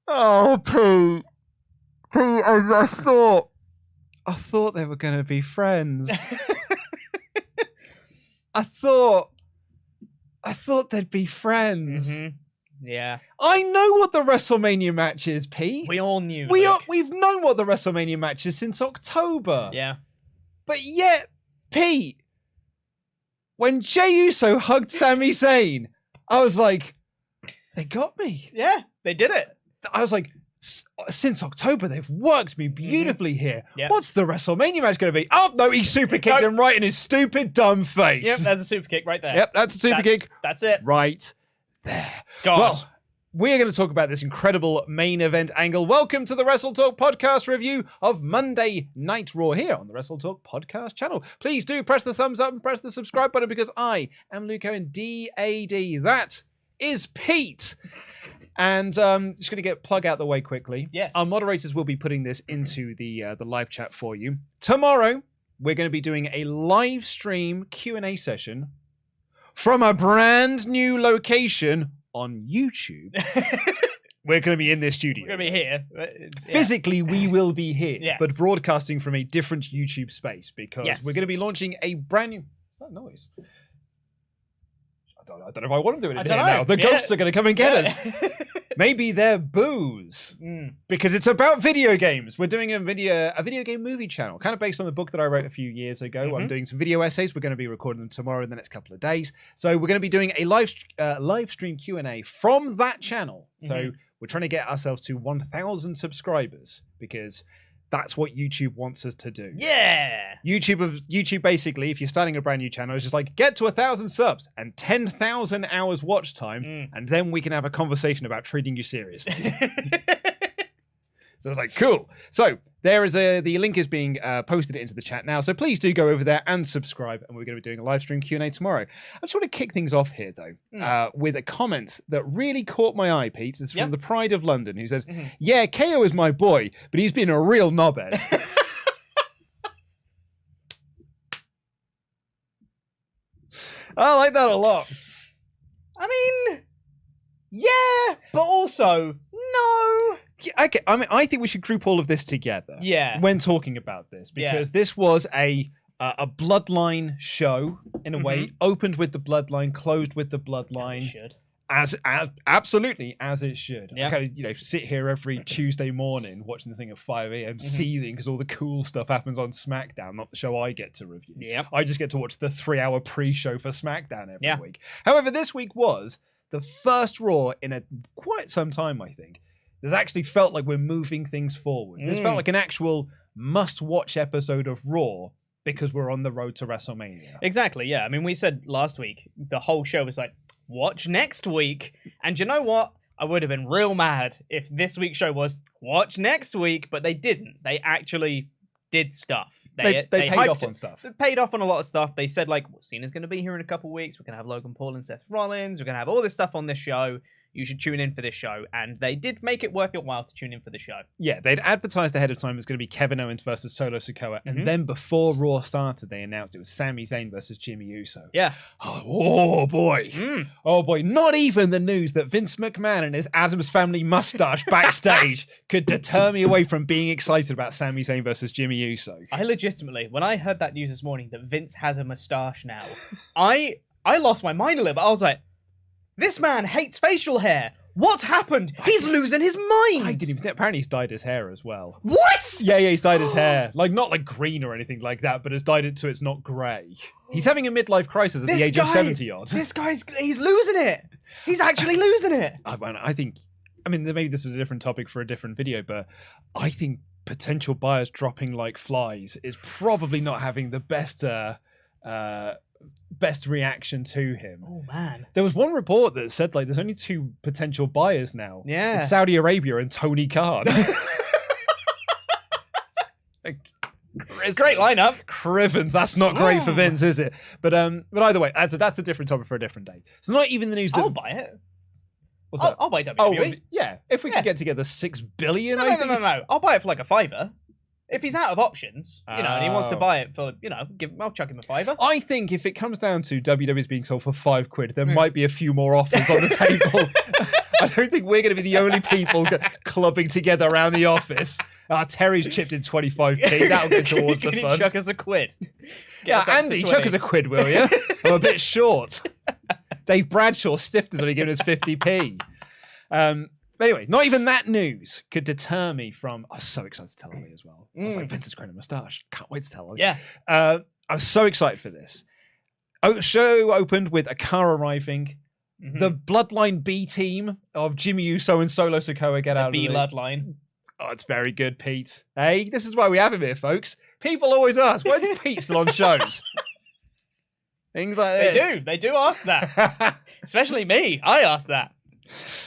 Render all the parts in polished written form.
Oh, Pete. Pete, I thought they were going to be friends. I thought they'd be friends. Mm-hmm. Yeah. I know what the WrestleMania match is, Pete. We all knew. We've known what the WrestleMania match is since October. Yeah. But yet, Pete, when Jey Uso hugged Sami Zayn, I was like, they got me. Yeah, they did it. I was like, since October, they've worked me beautifully here. Yep. What's the WrestleMania match going to be? Oh, no, he super kicked him right in his stupid, dumb face. Yep, that's a super kick right there. Yep, that's a super kick. That's it. Right there. God. Well, we're going to talk about this incredible main event angle. Welcome to the WrestleTalk Podcast review of Monday Night Raw here on the WrestleTalk Podcast channel. Please do press the thumbs up and press the subscribe button because I am Luke Owen, DAD. That is Pete. And just going to get plug out the way quickly. Yes. Our moderators will be putting this into the live chat for you. Tomorrow, we're going to be doing a live stream Q&A session from a brand new location on YouTube. We're going to be in this studio. We're going to be here. Physically, we will be here, yes. but broadcasting from a different YouTube space because we're going to be launching a brand new... What's that noise? I don't know if I want to do it here now. The ghosts are going to come and get us. Maybe they're booze because it's about video games. We're doing a video game movie channel, kind of based on the book that I wrote a few years ago. I'm doing some video essays. We're going to be recording them tomorrow in the next couple of days. So we're going to be doing a live stream Q&A from that channel. So we're trying to get ourselves to 1,000 subscribers because that's what YouTube wants us to do. Yeah. YouTube basically, if you're starting a brand new channel, is just like, get to 1,000 subs and 10,000 hours watch time, and then we can have a conversation about treating you seriously. So it's like, cool. So there is the link is being posted into the chat now. So please do go over there and subscribe. And we're going to be doing a live stream Q&A tomorrow. I just want to kick things off here, though, with a comment that really caught my eye, Pete. It's from the Pride of London, who says, yeah, KO is my boy, but he's been a real knobhead. I like that a lot. I mean, yeah, but also, no. Yeah, okay. I mean, I think we should group all of this together. Yeah. When talking about this, because this was a Bloodline show in a way, opened with the Bloodline, closed with the Bloodline. As it should. As absolutely as it should. Yeah. I kind of, sit here every Tuesday morning watching the thing at 5 a.m. seething because all the cool stuff happens on SmackDown, not the show I get to review. Yep. I just get to watch the 3-hour pre-show for SmackDown every week. However, this week was the first Raw in quite some time, I think. This actually felt like we're moving things forward. This felt like an actual must-watch episode of Raw because we're on the road to WrestleMania. Exactly, yeah. I mean, we said last week, the whole show was like, watch next week. And you know what? I would have been real mad if this week's show was, watch next week, but they didn't. They actually did stuff. They paid off on stuff. They paid off on a lot of stuff. They said, like, well, Cena's going to be here in a couple weeks. We're going to have Logan Paul and Seth Rollins. We're going to have all this stuff on this show. You should tune in for this show. And they did make it worth your while to tune in for the show. Yeah, they'd advertised ahead of time it was going to be Kevin Owens versus Solo Sikoa. And then before Raw started, they announced it was Sami Zayn versus Jimmy Uso. Yeah. Oh, boy. Oh, boy. Not even the news that Vince McMahon and his Addams Family mustache backstage could deter me away from being excited about Sami Zayn versus Jimmy Uso. I legitimately, when I heard that news this morning that Vince has a mustache now, I lost my mind a little bit. I was like, this man hates facial hair. What's happened? He's losing his mind. I didn't even think. Apparently he's dyed his hair as well. What? Yeah, he's dyed his hair. Like, not like green or anything like that, but has dyed it so it's not grey. He's having a midlife crisis at the age of 70-odd. This guy's, he's losing it. He's actually losing it. I think, maybe this is a different topic for a different video, but I think potential buyers dropping like flies is probably not having the best reaction to him. Oh man, there was one report that said like there's only 2 potential buyers now. Yeah, it's Saudi Arabia and Tony Khan. Great lineup. Crivens, that's not great for Vince, is it? But either way, that's a different topic for a different day. So not even the news that I'll buy it. I'll buy WWE. Yeah, if we could get together $6 billion. No. I'll buy it for like a $5. If he's out of options, and he wants to buy it for, I'll chuck him a $5. I think if it comes down to WWE's being sold for £5, there might be a few more offers on the table. I don't think we're going to be the only people clubbing together around the office. Terry's chipped in 25p. That'll go towards the fund. Chuck us a £1. Yeah, Andy, chuck us a £1, will you? I'm a bit short. Dave Bradshaw stiffed us only giving us 50p. But anyway, not even that news could deter me from... I was so excited to tell Ollie as well. I was like, Vince's growing a moustache. Can't wait to tell Ollie. Yeah. I was so excited for this. Show opened with a car arriving. Mm-hmm. The Bloodline B team of Jimmy Uso and Solo Sikoa get out of the Bloodline. Oh, it's very good, Pete. Hey, this is why we have him here, folks. People always ask, why is Pete still on shows? Things like this. They do ask that. Especially me. I ask that.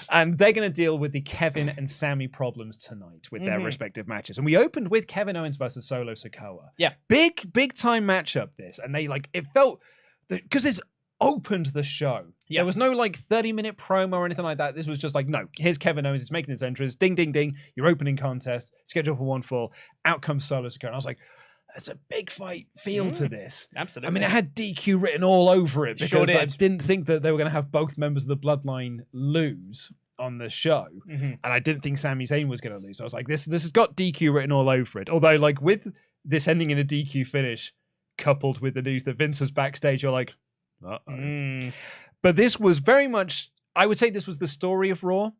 And they're going to deal with the Kevin and Sami problems tonight with their respective matches. And we opened with Kevin Owens versus Solo Sikoa. Yeah. Big time matchup, this. And they it felt, because it's opened the show. Yeah. There was no 30-minute promo or anything like that. This was just no, here's Kevin Owens. He's making his entrance. Ding, ding, ding. Your opening contest. Scheduled for 1 fall. Out comes Solo Sikoa. And I was like, there's a big fight feel to this. Absolutely. I mean, it had DQ written all over it because sure did. I didn't think that they were going to have both members of the Bloodline lose on the show. And I didn't think Sami Zayn was going to lose. So I was like, this has got DQ written all over it. Although, with this ending in a DQ finish, coupled with the news that Vince was backstage, you're like, uh-oh. But this was very much, I would say this was the story of Raw.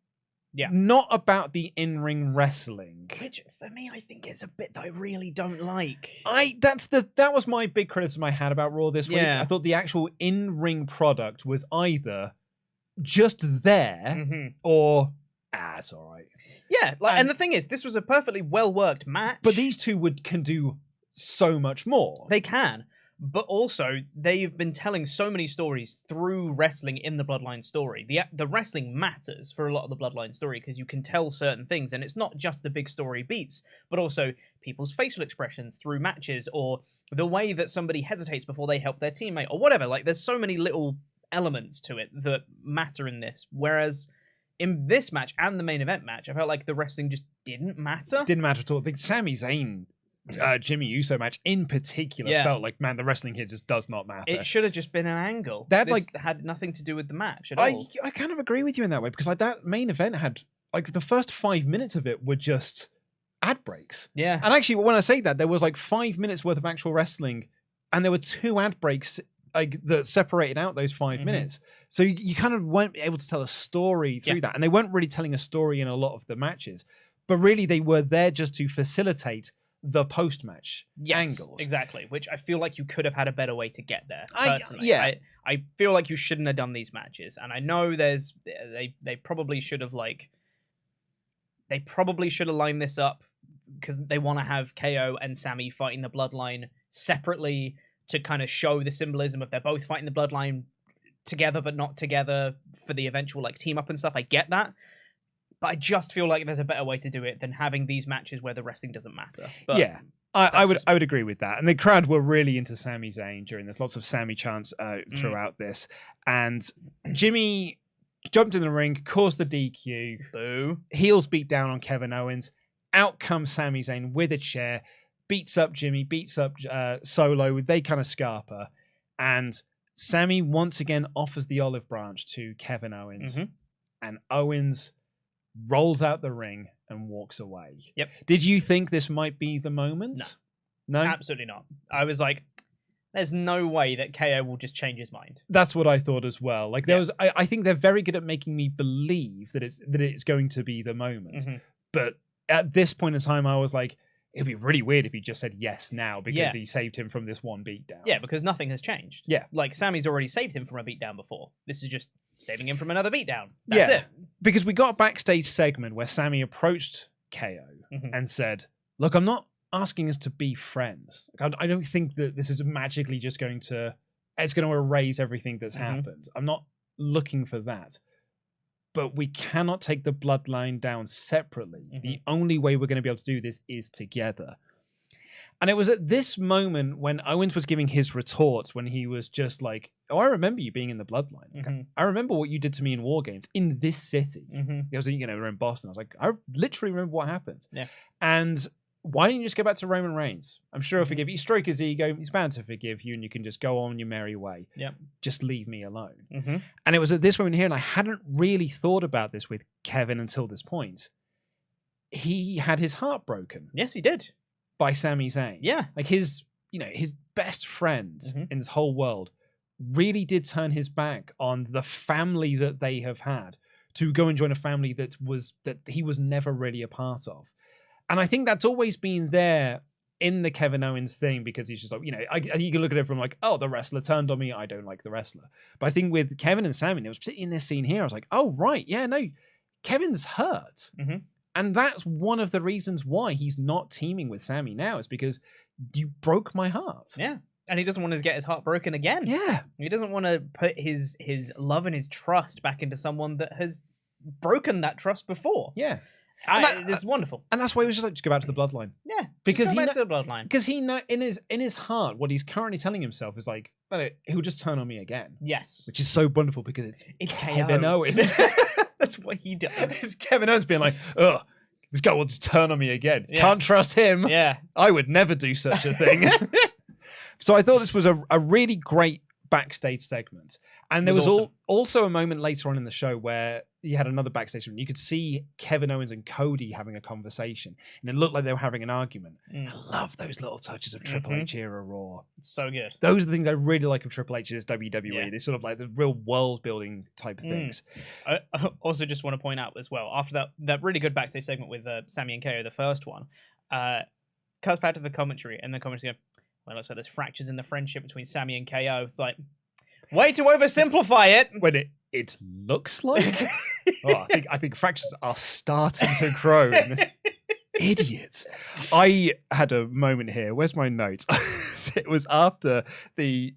Yeah. Not about the in-ring wrestling. Which, for me, I think is a bit that I really don't like. That was my big criticism I had about Raw this week. Yeah. I thought the actual in-ring product was either just there or, it's all right. Yeah, and the thing is, this was a perfectly well-worked match. But these two can do so much more. They can. But also, they've been telling so many stories through wrestling in the Bloodline story. The wrestling matters for a lot of the Bloodline story because you can tell certain things, and it's not just the big story beats, but also people's facial expressions through matches, or the way that somebody hesitates before they help their teammate, or whatever. There's so many little elements to it that matter in this. Whereas in this match and the main event match, I felt like the wrestling just didn't matter. Didn't matter at all. The Sami Zayn Jimmy Uso match in particular felt like, man, the wrestling here just does not matter. It should have just been an angle. That had nothing to do with the match at all. I kind of agree with you in that way because that main event had the first 5 minutes of it were just ad breaks. Yeah. And actually, when I say that, there was 5 minutes worth of actual wrestling, and there were 2 ad breaks that separated out those 5 minutes. So you kind of weren't able to tell a story through that, and they weren't really telling a story in a lot of the matches, but really they were there just to facilitate the post-match angles. Exactly, which I feel like you could have had a better way to get there, personally. I feel like you shouldn't have done these matches, and I know they probably should have lined this up because they want to have KO and Sami fighting the Bloodline separately to kind of show the symbolism of they're both fighting the Bloodline together but not together for the eventual team up and stuff. I get that. But I just feel like there's a better way to do it than having these matches where the wrestling doesn't matter. But yeah, I would agree with that. And the crowd were really into Sami Zayn during this. Lots of Sami chants throughout this. And Jimmy jumped in the ring, caused the DQ. Boo. Heels beat down on Kevin Owens. Out comes Sami Zayn with a chair. Beats up Jimmy, beats up Solo. They kind of scarper. And Sami once again offers the olive branch to Kevin Owens. And Owens rolls out the ring and walks away. Yep. Did you think this might be the moment? No? Absolutely not. I was like, there's no way that KO will just change his mind. That's what I thought as well. I think they're very good at making me believe that it's going to be the moment. But at this point in time, I was like, it'd be really weird if he just said yes now because he saved him from this one beatdown. Yeah, because nothing has changed. Yeah. Sami's already saved him from a beatdown before. This is just saving him from another beatdown. That's it. Because we got a backstage segment where Sami approached KO and said, look, I'm not asking us to be friends. I don't think that this is magically just going to erase everything that's happened. I'm not looking for that. But we cannot take the Bloodline down separately. The only way we're going to be able to do this is together. And it was at this moment when Owens was giving his retort, when he was just like, oh, I remember you being in the Bloodline. I remember what you did to me in War Games in this city. It was, we're in Boston. I was like, I literally remember what happened. Yeah. And why don't you just go back to Roman Reigns? I'm sure he'll forgive you. You stroke his ego, he's bound to forgive you, and you can just go on your merry way. Yep. Just leave me alone. Mm-hmm. And it was at this moment here, and I hadn't really thought about this with Kevin until this point. He had his heart broken. Yes, he did. By Sami Zayn. Yeah. Like his best friend in this whole world really did turn his back on the family that they have had to go and join a family that he was never really a part of. And I think that's always been there in the Kevin Owens thing, because he's just like, you can look at it from like, oh, the wrestler turned on me, I don't like the wrestler. But I think with Kevin and Sami, it was particularly in this scene here, I was like, oh, right, yeah, no, Kevin's hurt. Mm-hmm. And that's one of the reasons why he's not teaming with Sami now, is because you broke my heart. Yeah. And he doesn't want to get his heart broken again. Yeah. He doesn't want to put his love and his trust back into someone that has broken that trust before. Yeah. This is wonderful. And that's why he was just like, just go back to the bloodline. Yeah. Because go back to the bloodline. Because he know in his heart, what he's currently telling himself is like, well, he'll just turn on me again. Yes. Which is so wonderful, because it's Kevin KO. Owens. That's what he does. It's Kevin Owens being like, ugh, this guy will just turn on me again. Yeah. Can't trust him. Yeah. I would never do such a thing. So I thought this was a really great backstage segment. And there was awesome. Also a moment later on in the show where you had another backstage segment. You could see Kevin Owens and Cody having a conversation, and it looked like they were having an argument. I love those little touches of Triple H era Raw. So good. Those are the things I really like of Triple H's WWE. Yeah. They sort of like the real world building type of things. I also just want to point out as well, after that really good backstage segment with Sami and KO, the first one, cuts back to the commentary, and the commentary go, well, it looks like there's fractures in the friendship between Sami and KO. It's like, way to oversimplify it. When it looks like, I think fractures are starting to grow. Idiots. I had a moment here. Where's my notes? It was after the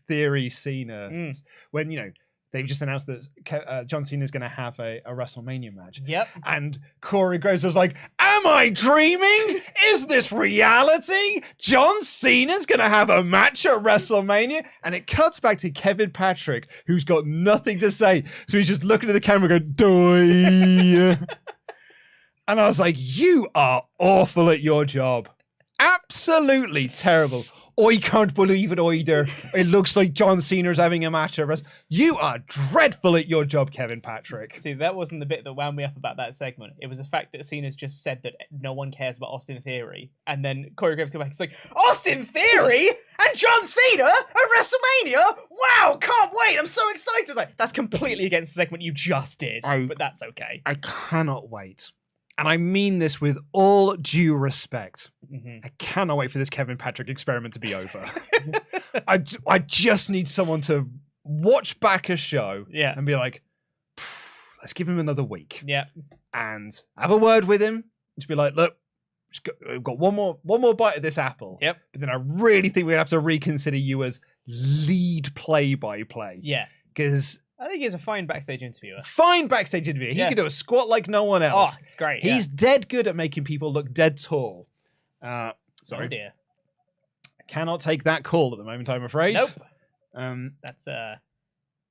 Theory Cena when they've just announced that John Cena is going to have a WrestleMania match. Yep. And Corey Graves was like, am I dreaming? Is this reality? John Cena's going to have a match at WrestleMania? And it cuts back to Kevin Patrick, who's got nothing to say. So he's just looking at the camera going, "Doi." And I was like, you are awful at your job. Absolutely terrible. I can't believe it either. It looks like John Cena's having a match at WrestleMania. You are dreadful at your job, Kevin Patrick. See, that wasn't the bit that wound me up about that segment. It was the fact that Cena's just said that no one cares about Austin Theory. And then Corey Graves come back. It's like, Austin Theory and John Cena at WrestleMania? Wow, can't wait. I'm so excited. It's like, that's completely against the segment you just did. But that's okay. I cannot wait. And I mean this with all due respect. I cannot wait for this Kevin Patrick experiment to be over. I just need someone to watch back a show and be like, let's give him another week. Yeah. And have a word with him. Just be like, look, we've got one more bite of this apple. Yep. But then I really think we're going to have to reconsider you as lead play-by-play. Yeah. Because I think he's a fine backstage interviewer. Fine backstage interviewer. He can do a squat like no one else. Oh, it's great. He's dead good at making people look dead tall. Sorry. Oh dear. I cannot take that call at the moment, I'm afraid. Nope. That's it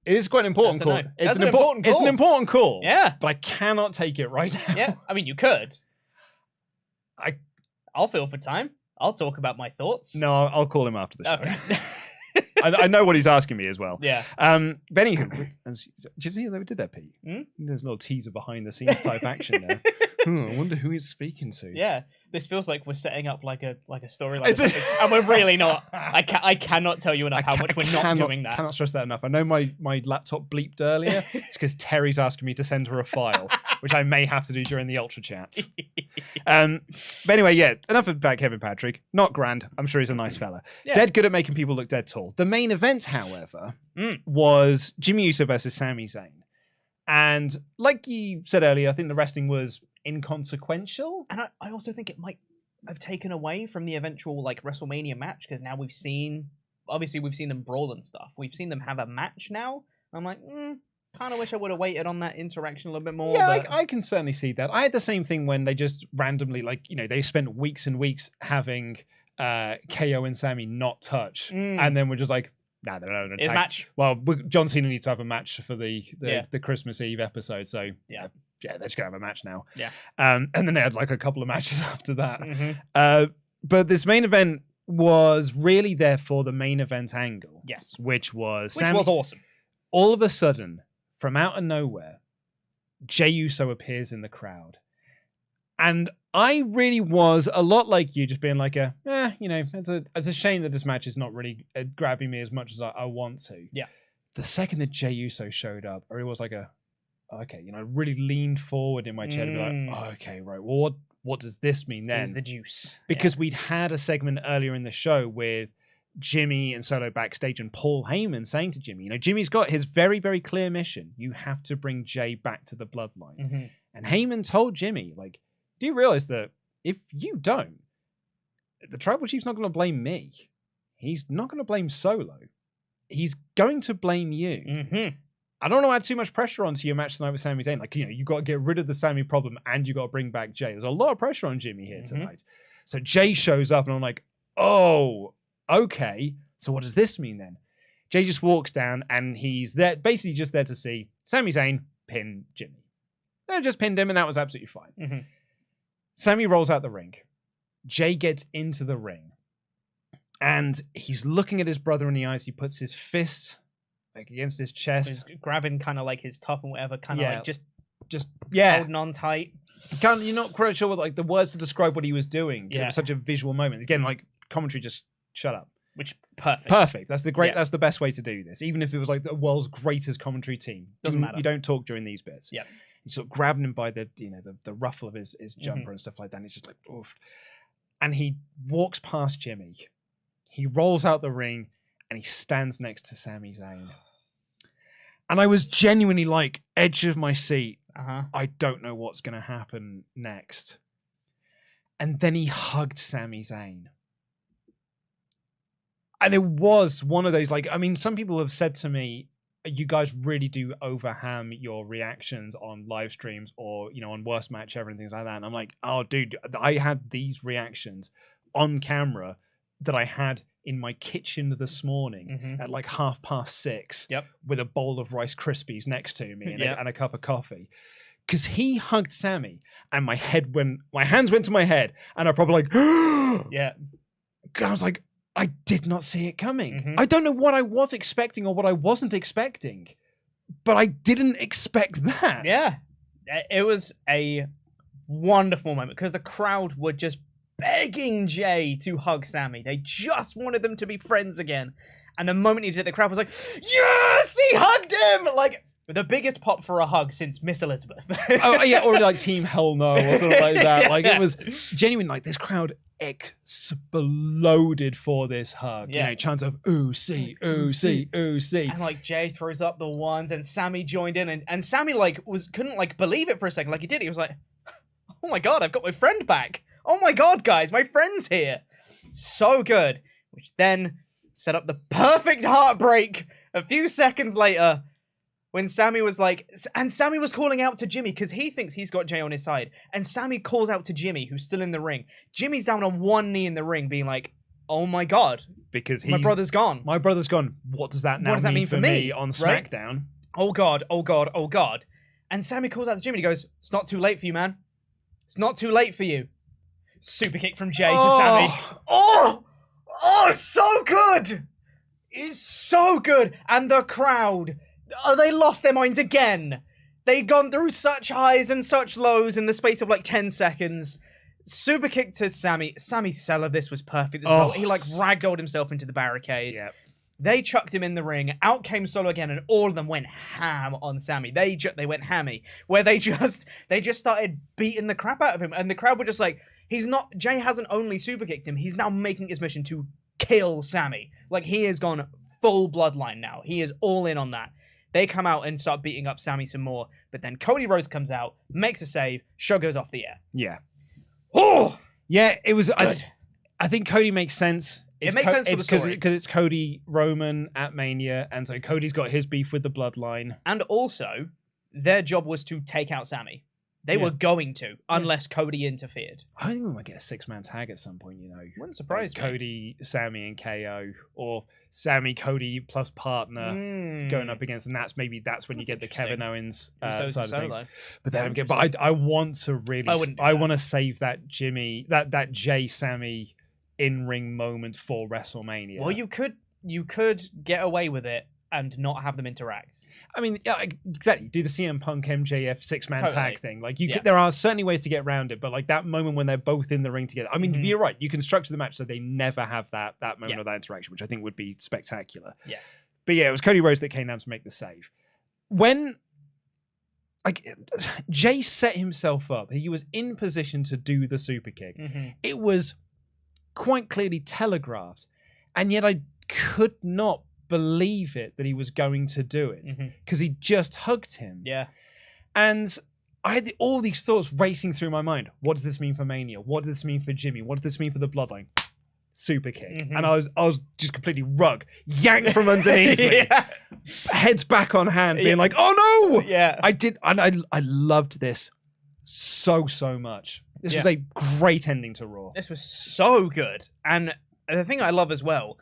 is quite an important call. No. It's an important call. It's an important call. Yeah. But I cannot take it right now. Yeah. I mean, you could. I'll fill for time. I'll talk about my thoughts. No, I'll call him after the show. Okay. I know what he's asking me as well. Yeah. But anywho, did you see they did that, Pete? There's a little teaser behind the scenes type action there. I wonder who he's speaking to. Yeah. This feels like we're setting up like a storyline, and we're really not. I cannot tell you enough how much we're not doing that. I cannot stress that enough. I know my laptop bleeped earlier. It's because Terry's asking me to send her a file, which I may have to do during the UltraChats. But anyway, yeah, enough about Kevin Patrick. Not grand. I'm sure he's a nice fella. Yeah. Dead good at making people look dead tall. The main event, however, was Jimmy Uso versus Sami Zayn. And like you said earlier, I think the wrestling was inconsequential. And I also think it might have taken away from the eventual like WrestleMania match, because now we've seen them brawl and stuff. We've seen them have a match now. I'm like, kind of wish I would have waited on that interaction a little bit more. Yeah, I can certainly see that. I had the same thing when they just randomly, they spent weeks and weeks having KO and Sami not touch. And then we're just like, nah, they're not his match. Well, John Cena needs to have a match for the Christmas Eve episode. So yeah, they're just gonna have a match now. Yeah. And then they had like a couple of matches after that. Mm-hmm. But this main event was really there for the main event angle. Yes. Which was awesome. All of a sudden, from out of nowhere, Jey Uso appears in the crowd. And I really was a lot like you, just being like it's a shame that this match is not really grabbing me as much as I want to. Yeah. The second that Jey Uso showed up, or it was like really leaned forward in my chair to be like, okay, right, well, what does this mean then? Here's the juice. Because we'd had a segment earlier in the show with Jimmy and Solo backstage and Paul Heyman saying to Jimmy, Jimmy's got his very, very clear mission. You have to bring Jey back to the bloodline. Mm-hmm. And Heyman told Jimmy, like, do you realize that if you don't, the Tribal Chief's not going to blame me. He's not going to blame Solo. He's going to blame you. Mm-hmm. I don't want to add too much pressure onto your match tonight with Sami Zayn. Like, you got to get rid of the Sami problem and you got to bring back Jey. There's a lot of pressure on Jimmy here tonight. So Jey shows up and I'm like, oh, okay. So what does this mean then? Jey just walks down and he's there, basically just there to see Sami Zayn pin Jimmy. They just pinned him and that was absolutely fine. Mm-hmm. Sammy rolls out the ring. Jey gets into the ring. And he's looking at his brother in the eyes. He puts his fist like against his chest. He's grabbing kind of like his top and whatever, kind of like just holding on tight. You're not quite sure what like the words to describe what he was doing. Yeah. It was such a visual moment. Again, like commentary, just shut up. Which perfect. Perfect. That's that's the best way to do this. Even if it was like the world's greatest commentary team. Doesn't matter. You don't talk during these bits. Yeah. He's sort of grabbing him by the ruffle of his jumper and stuff like that. And he's just like, oof. And he walks past Jimmy. He rolls out the ring and he stands next to Sami Zayn. And I was genuinely like, edge of my seat. I don't know what's going to happen next. And then he hugged Sami Zayn. And it was one of those, like, I mean, some people have said to me, you guys really do overham your reactions on live streams or, on Worst Match Ever and things like that. And I'm like, oh, dude, I had these reactions on camera that I had in my kitchen this morning at like 6:30 with a bowl of Rice Krispies next to me and a cup of coffee. Because he hugged Sammy and my hands went to my head and I probably like, yeah. I was like, I did not see it coming. I don't know what I was expecting or what I wasn't expecting, but I didn't expect that. Yeah. It was a wonderful moment because the crowd were just begging Jey to hug Sammy. They just wanted them to be friends again. And the moment he did, the crowd was like, yes, he hugged him! Like, the biggest pop for a hug since Miss Elizabeth. Oh, yeah, or like Team Hell No or something like that. Yeah. Like, it was genuine, like, this crowd exploded for this hug. Yeah. Chants of, ooh, see, ooh, see, ooh, see. And, like, Jey throws up the ones, and Sammy joined in, and Sammy, like, couldn't, like, believe it for a second. Like, he did. He was like, oh my god, I've got my friend back. Oh my god, guys, my friend's here. So good. Which then set up the perfect heartbreak a few seconds later when Sammy was like... And Sammy was calling out to Jimmy because he thinks he's got Jey on his side. And Sammy calls out to Jimmy, who's still in the ring. Jimmy's down on one knee in the ring being like, oh my god. Because my brother's gone. My brother's gone. What does that now mean for me on SmackDown? Right? Oh god, oh god, oh god. And Sammy calls out to Jimmy and he goes, it's not too late for you, man. It's not too late for you. Super kick from Jey to Sammy. Oh, so good. It's so good. And the crowd, they lost their minds again. They'd gone through such highs and such lows in the space of like 10 seconds. Super kick to Sammy. Sammy's sell of this was perfect as well. He like ragdolled himself into the barricade. Yep. They chucked him in the ring. Out came Solo again, and all of them went ham on Sammy. They went hammy, where they just started beating the crap out of him, and the crowd were just like, Jey hasn't only super kicked him, he's now making his mission to kill Sammy. Like, he has gone full bloodline now. He is all in on that. They come out and start beating up Sammy some more, but then Cody Rhodes comes out, makes a save, show goes off the air. Yeah. Oh! Yeah, it was... I think Cody makes sense. It makes sense for the story. Because it's Cody Roman at Mania, and so Cody's got his beef with the Bloodline. And also, their job was to take out Sammy. They were going to, unless Cody interfered. I think we might get a 6-man tag at some point, Wouldn't surprise me. Cody, Sammy, and KO, or Sammy, Cody plus partner going up against, and that's when you get the Kevin Owens side of things. But then I want to really, I want to save that that Jey Sammy in-ring moment for WrestleMania. Well, you could get away with it and not have them interact. I mean, exactly. Do the CM Punk MJF 6-man tag thing. Like there are certainly ways to get around it, but like that moment when they're both in the ring together. I mean, you're right. You can structure the match so they never have that moment of that interaction, which I think would be spectacular. Yeah. But yeah, it was Cody Rhodes that came down to make the save. When Jey set himself up, he was in position to do the super kick. It was quite clearly telegraphed, and yet I could not believe it that he was going to do it because he just hugged him. Yeah. And I had all these thoughts racing through my mind. What does this mean for Mania? What does this mean for Jimmy? What does this mean for the Bloodline? Super kick. And I was just completely yanked from underneath me. Heads back on hand, being like, oh no! Yeah. I did, and I loved this so much. This was a great ending to Raw. This was so good. And the thing I love as well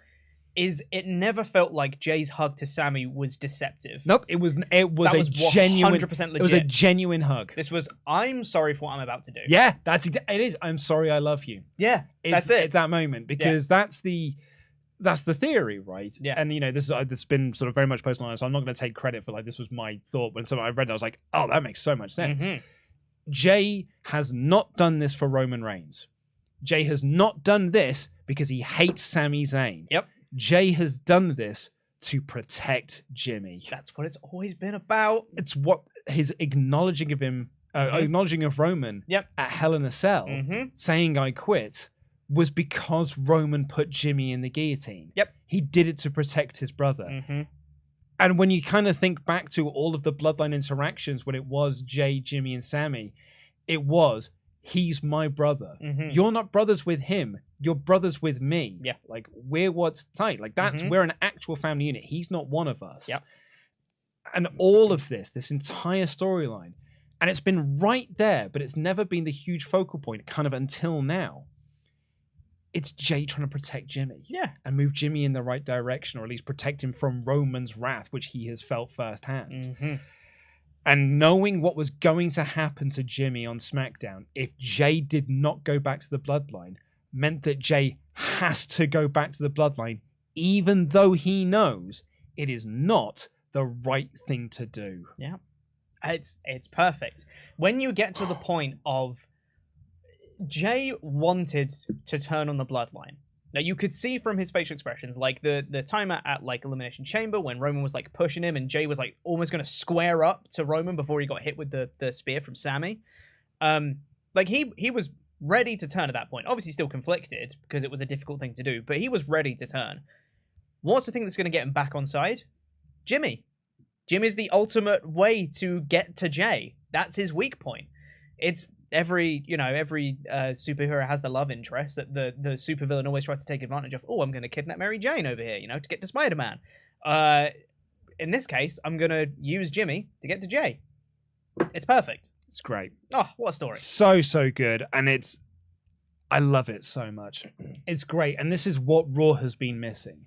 is it never felt like Jay's hug to Sammy was deceptive. Nope, it was a genuine 100% legit. It was a genuine hug. This was, I'm sorry for what I'm about to do. Yeah, it is. I'm sorry, I love you. Yeah, that's it. At that moment, because that's the theory, right? Yeah. And this has been sort of very much personalized, so I'm not going to take credit for like this was my thought. When I read it, I was like, oh, that makes so much sense. Jey has not done this for Roman Reigns. Jey has not done this because he hates Sami Zayn. Yep. Jey has done this to protect Jimmy. That's what it's always been about. It's what his acknowledging of him, acknowledging of Roman at Hell in a Cell, saying I quit, was because Roman put Jimmy in the guillotine. Yep. He did it to protect his brother. And when you kind of think back to all of the Bloodline interactions when it was Jey, Jimmy, and Sammy, it was, he's my brother. You're not brothers with him. You're brothers with me. Yeah. Like, we're what's tight. Like, we're an actual family unit. He's not one of us. Yep. And all of this entire storyline, and it's been right there, but it's never been the huge focal point kind of until now. It's Jey trying to protect Jimmy. Yeah. And move Jimmy in the right direction, or at least protect him from Roman's wrath, which he has felt firsthand. And knowing what was going to happen to Jimmy on SmackDown if Jey did not go back to the Bloodline meant that Jey has to go back to the Bloodline, even though he knows it is not the right thing to do. Yeah. It's perfect. When you get to the point of Jey wanted to turn on the Bloodline. Now, you could see from his facial expressions, like the timer at like Elimination Chamber when Roman was like pushing him and Jey was like almost going to square up to Roman before he got hit with the spear from Sammy. Like he was ready to turn at that point. Obviously still conflicted because it was a difficult thing to do, but he was ready to turn. What's the thing that's going to get him back on side? Jimmy. Jimmy's the ultimate way to get to Jey. That's his weak point. It's every superhero has the love interest that the supervillain always tries to take advantage of. Oh, I'm going to kidnap Mary Jane over here, to get to Spider-Man. In this case, I'm going to use Jimmy to get to Jey. It's perfect. It's great. Oh, what a story. So good. And I love it so much. It's great. And this is what Raw has been missing.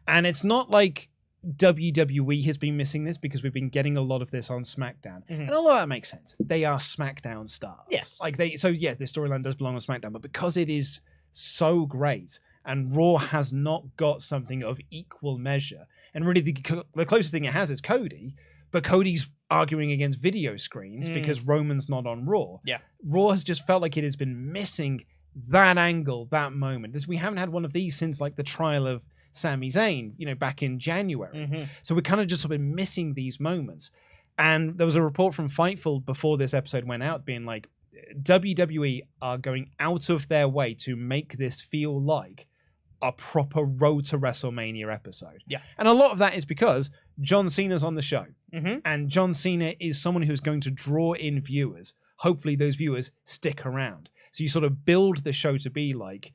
And it's not like WWE has been missing this because we've been getting a lot of this on SmackDown. And a lot of that makes sense. They are SmackDown stars. Yes. This storyline does belong on SmackDown, but because it is so great and Raw has not got something of equal measure, and really the closest thing it has is Cody, but Cody's arguing against video screens because Roman's not on Raw. Yeah. Raw has just felt like it has been missing that angle, that moment. We haven't had one of these since like the trial of Sami Zayn, back in January. So we're kind of just sort of missing these moments. And there was a report from Fightful before this episode went out being like, WWE are going out of their way to make this feel like a proper Road to WrestleMania episode. Yeah. And a lot of that is because John Cena's on the show. And John Cena is someone who's going to draw in viewers. Hopefully those viewers stick around. So you sort of build the show to be like,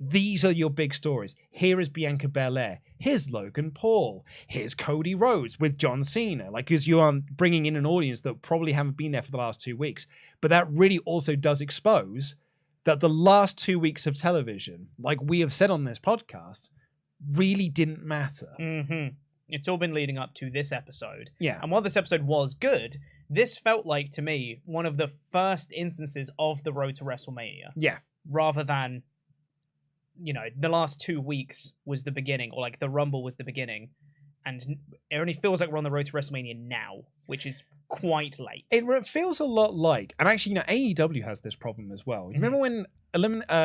these are your big stories. Here is Bianca Belair. Here's Logan Paul. Here's Cody Rhodes with John Cena. Like, because you are bringing in an audience that probably haven't been there for the last 2 weeks. But that really also does expose that the last 2 weeks of television, like we have said on this podcast, really didn't matter. Mm-hmm. It's all been leading up to this episode. Yeah. And while this episode was good, this felt like, to me, one of the first instances of the road to WrestleMania. Yeah. Rather than, the last 2 weeks was the beginning, or like the Rumble was the beginning. And it only feels like we're on the road to WrestleMania now, which is quite late. It feels a lot like, and actually, AEW has this problem as well. You remember when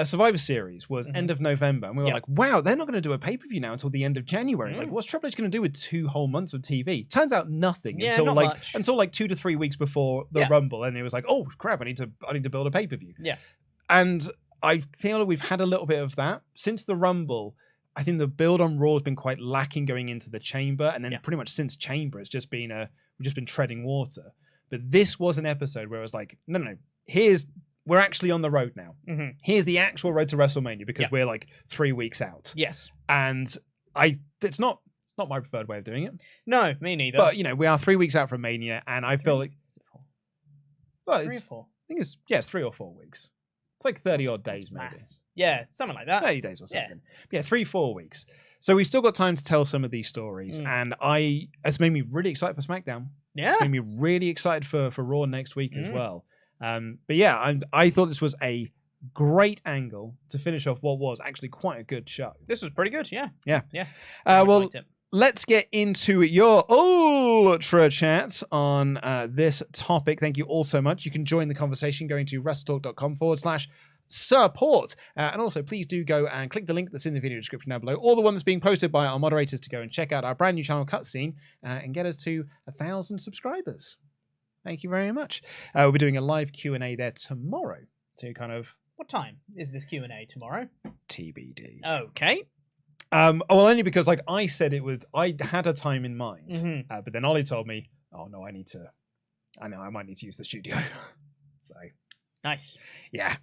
Survivor Series was end of November, and we were like, wow, they're not going to do a pay-per-view now until the end of January. Like, what's Triple H going to do with 2 whole months of TV? Turns out nothing until like 2 to 3 weeks before the Rumble, and it was like, oh crap, I need to build a pay-per-view. Yeah, and I feel like we've had a little bit of that since the Rumble. I think the build on Raw has been quite lacking going into the Chamber, and then pretty much since Chamber, it's just been we've just been treading water. But this was an episode where it was like, no, we're actually on the road now. Mm-hmm. Here's the actual road to WrestleMania because we're like 3 weeks out. Yes, and it's not my preferred way of doing it. No, me neither. But we are 3 weeks out from Mania, and I feel like, well, 3 or 4. I think it's 3 or 4 weeks. It's like 30 odd days, maybe. Maths. Yeah, something like that. 30 days or something. Yeah, 3-4 weeks. So we've still got time to tell some of these stories. And it's made me really excited for SmackDown. Yeah. It's made me really excited for Raw next week as well. But yeah, I thought this was a great angle to finish off what was actually quite a good show. This was pretty good, yeah. Yeah. Well, let's get into your UltraChats on this topic. Thank you all so much. You can join the conversation going to WrestleTalk.com/support. And also, please do go and click the link that's in the video description down below, or the one that's being posted by our moderators, to go and check out our brand new channel Cutscene and get us to 1,000 subscribers. Thank you very much. We'll be doing a live Q&A there tomorrow to kind of... What time is this Q&A tomorrow? TBD. Okay. Well, only because I said I had a time in mind, but then Ollie told me, oh no, I might need to use the studio. So nice. Yeah.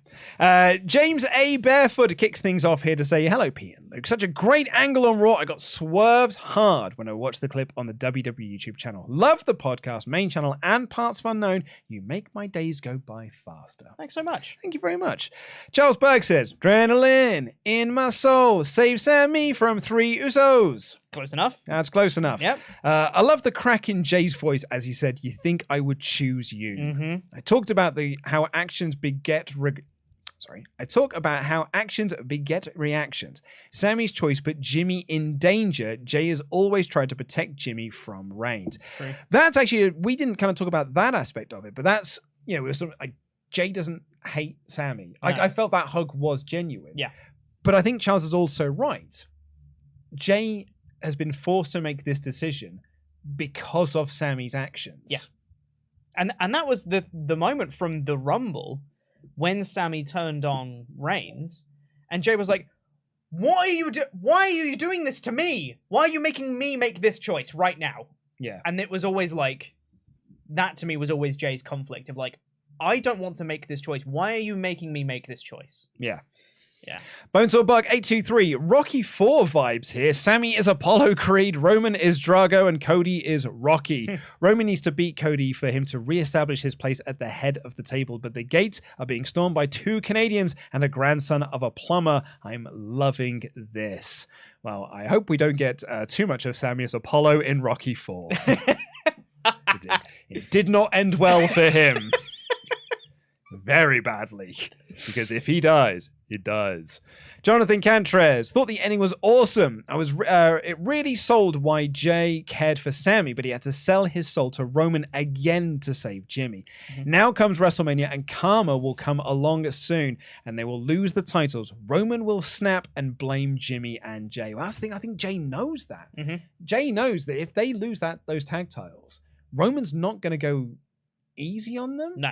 James A. Barefoot kicks things off here to say, hello, Pete and Luke. Such a great angle on Raw. I got swerved hard when I watched the clip on the WWE YouTube channel. Love the podcast, main channel, and partsFUNknown. You make my days go by faster. Thanks so much. Thank you very much. Charles Berg says, adrenaline in my soul. Save Sammy from 3 Usos. Close enough. That's close enough. Yep. I love the crack in Jay's voice as he said, you think I would choose you. I talked about how actions beget reactions. Sammy's choice put Jimmy in danger. Jay has always tried to protect Jimmy from Reigns. True. That's actually, we didn't kind of talk about that aspect of it, but that's, it was sort of like, Jay doesn't hate Sammy. No. I felt that hug was genuine. Yeah. But I think Charles is also right. Jay has been forced to make this decision because of Sammy's actions. Yeah. And that was the moment from the Rumble when Sammy turned on Reigns, and Jay was like, why are you doing this to me? Why are you making me make this choice right now? Yeah. And it was always like, that to me was always Jay's conflict of like, I don't want to make this choice. Why are you making me make this choice? Yeah. Yeah. Bonesaw Bug 823, Rocky 4 vibes here. Sammy is Apollo Creed, Roman is Drago, and Cody is Rocky. Roman needs to beat Cody for him to reestablish his place at the head of the table, but the gates are being stormed by 2 Canadians and a grandson of a plumber. I'm loving this. Well, I hope we don't get too much of Sammy as Apollo in Rocky 4. It did not end well for him. Very badly, because if he dies, he dies. Jonathan Cantrez thought the ending was awesome. It really sold why Jay cared for Sammy, but he had to sell his soul to Roman again to save Jimmy. Now comes WrestleMania, and karma will come along soon, and they will lose the titles. Roman will snap and blame Jimmy and Jay. Well, that's the thing. I think Jay knows that. Jay knows that if they lose those tag titles, Roman's not going to go easy on them. No.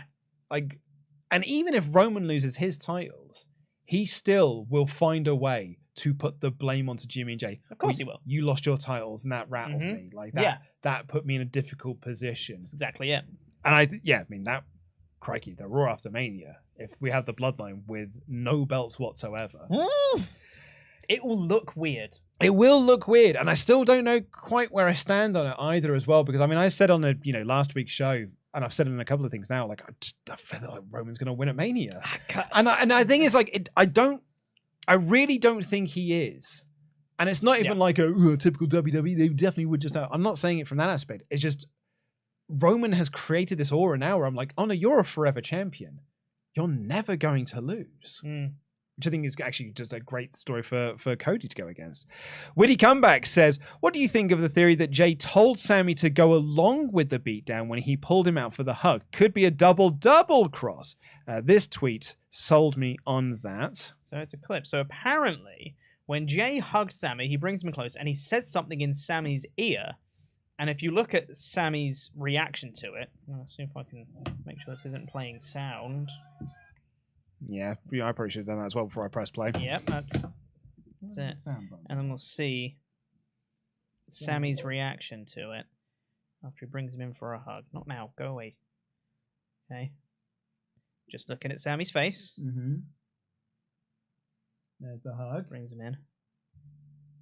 And even if Roman loses his titles, he still will find a way to put the blame onto Jimmy and Jay. Of course he will. You lost your titles and that rattled me. Like that, that put me in a difficult position. That's exactly it. And that, crikey, the Raw after Mania, if we have the Bloodline with no belts whatsoever. It will look weird. It will look weird, and I still don't know quite where I stand on it either as well, because I mean, I said on the last week's show, and I've said it in a couple of things now, like I feel like Roman's going to win at Mania, and I think it's like I really don't think he is, and it's not even like a typical WWE. They definitely would just. I'm not saying it from that aspect. It's just Roman has created this aura now where I'm like, oh no, you're a forever champion. You're never going to lose. Which I think is actually just a great story for Cody to go against. Witty Comeback says, what do you think of the theory that Jey told Sami to go along with the beatdown when he pulled him out for the hug? Could be a double cross. This tweet sold me on that. So it's a clip. So apparently, when Jey hugged Sami, he brings him close and he says something in Sami's ear. And if you look at Sami's reaction to it, I'll see if I can make sure this isn't playing sound. Yeah, I probably should have done that as well before I press play. Yep, that's it. And then we'll see Sami's reaction to it after he brings him in for a hug. Not now, go away. Okay. Just looking at Sami's face. There's the hug. Brings him in.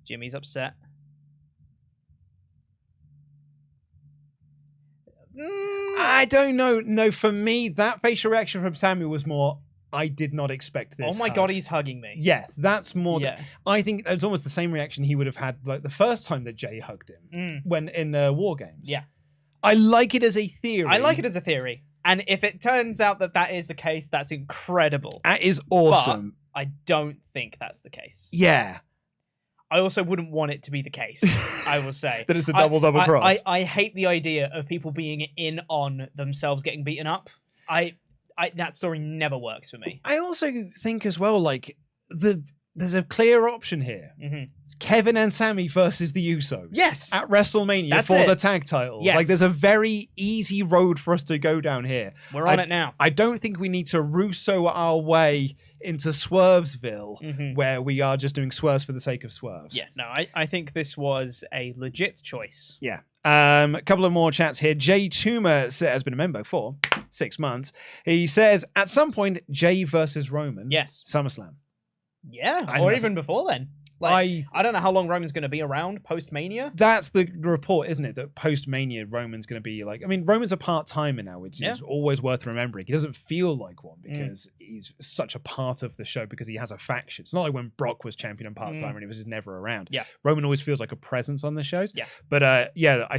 Jimmy's upset. I don't know. No, for me, that facial reaction from Sami was more, I did not expect this. Oh my God, he's hugging me. Yes, that's more. Yeah. I think it's almost the same reaction he would have had like the first time that Jey hugged him when in War Games. Yeah. I like it as a theory. And if it turns out that that is the case, that's incredible. That is awesome. But I don't think that's the case. Yeah. I also wouldn't want it to be the case, I will say. That it's a double cross. I hate the idea of people being in on themselves getting beaten up. That story never works for me. I also think as well, like, there's a clear option here. It's Kevin and Sami versus the Usos. Yes. At WrestleMania the tag titles. Yes. Like, there's a very easy road for us to go down here. We're on it now. I don't think we need to Russo our way into Swervesville, where we are just doing swerves for the sake of swerves. Yeah, no, I think this was a legit choice. Yeah. A couple of more chats here. Jay Tuma has been a member for 6 months. He says, at some point, Jey versus Roman. Yes. SummerSlam. Yeah, or even before then. Like, I don't know how long Roman's going to be around post-Mania. That's the report, isn't it? That post-Mania, Roman's going to be like... I mean, Roman's a part-timer now. It's always worth remembering. He doesn't feel like one because he's such a part of the show because he has a faction. It's not like when Brock was champion and part-timer and he was just never around. Yeah. Roman always feels like a presence on the shows. Yeah. But, I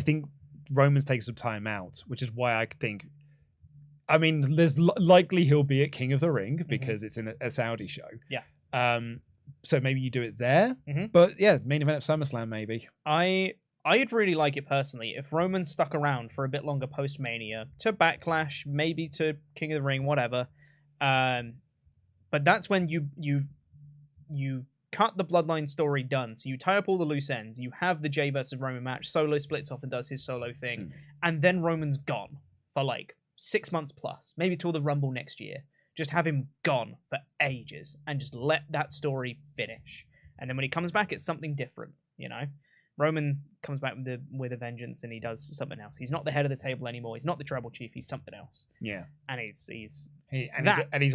think Roman's taking some time out, which is why I think... I mean, there's likely he'll be at King of the Ring because it's in a Saudi show. Yeah. So maybe you do it there. But yeah, main event of SummerSlam, maybe. I'd really like it personally if Roman stuck around for a bit longer post-Mania to Backlash, maybe to King of the Ring, whatever. But that's when you cut the Bloodline story done. So you tie up all the loose ends. You have the Jey versus Roman match. Solo splits off and does his solo thing. And then Roman's gone for like 6 months plus, maybe till the Rumble next year. Just have him gone for ages and just let that story finish. And then when he comes back, it's something different, you know? Roman comes back with a vengeance and he does something else. He's not the head of the table anymore. He's not the tribal chief. He's something else. Yeah. And he's a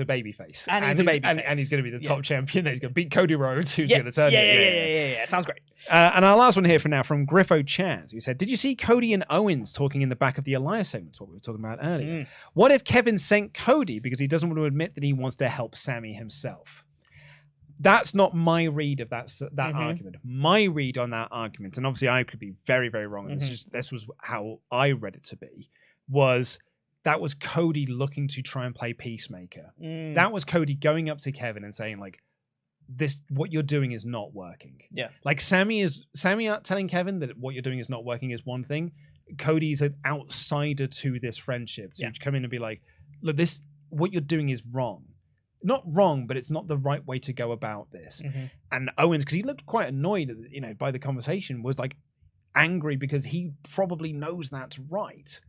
babyface. And he's a babyface. And he's going to be the top champion. He's going to beat Cody Rhodes, who's going to turn it. Yeah. Sounds great. And our last one here for now from Griffo Chaz, who said, did you see Cody and Owens talking in the back of the Elias segment? What we were talking about earlier. What if Kevin sent Cody because he doesn't want to admit that he wants to help Sami himself? That's not my read of that argument. My read on that argument, and obviously I could be very, very wrong. And this was how I read it to be, was that was Cody looking to try and play peacemaker. That was Cody going up to Kevin and saying, like, this, what you're doing is not working. Yeah. Like Sami telling Kevin that what you're doing is not working is one thing. Cody's an outsider to this friendship to come in and be like, look, this, what you're doing is wrong. Not wrong, but it's not the right way to go about this. And Owens, because he looked quite annoyed, by the conversation, was like angry because he probably knows that's right.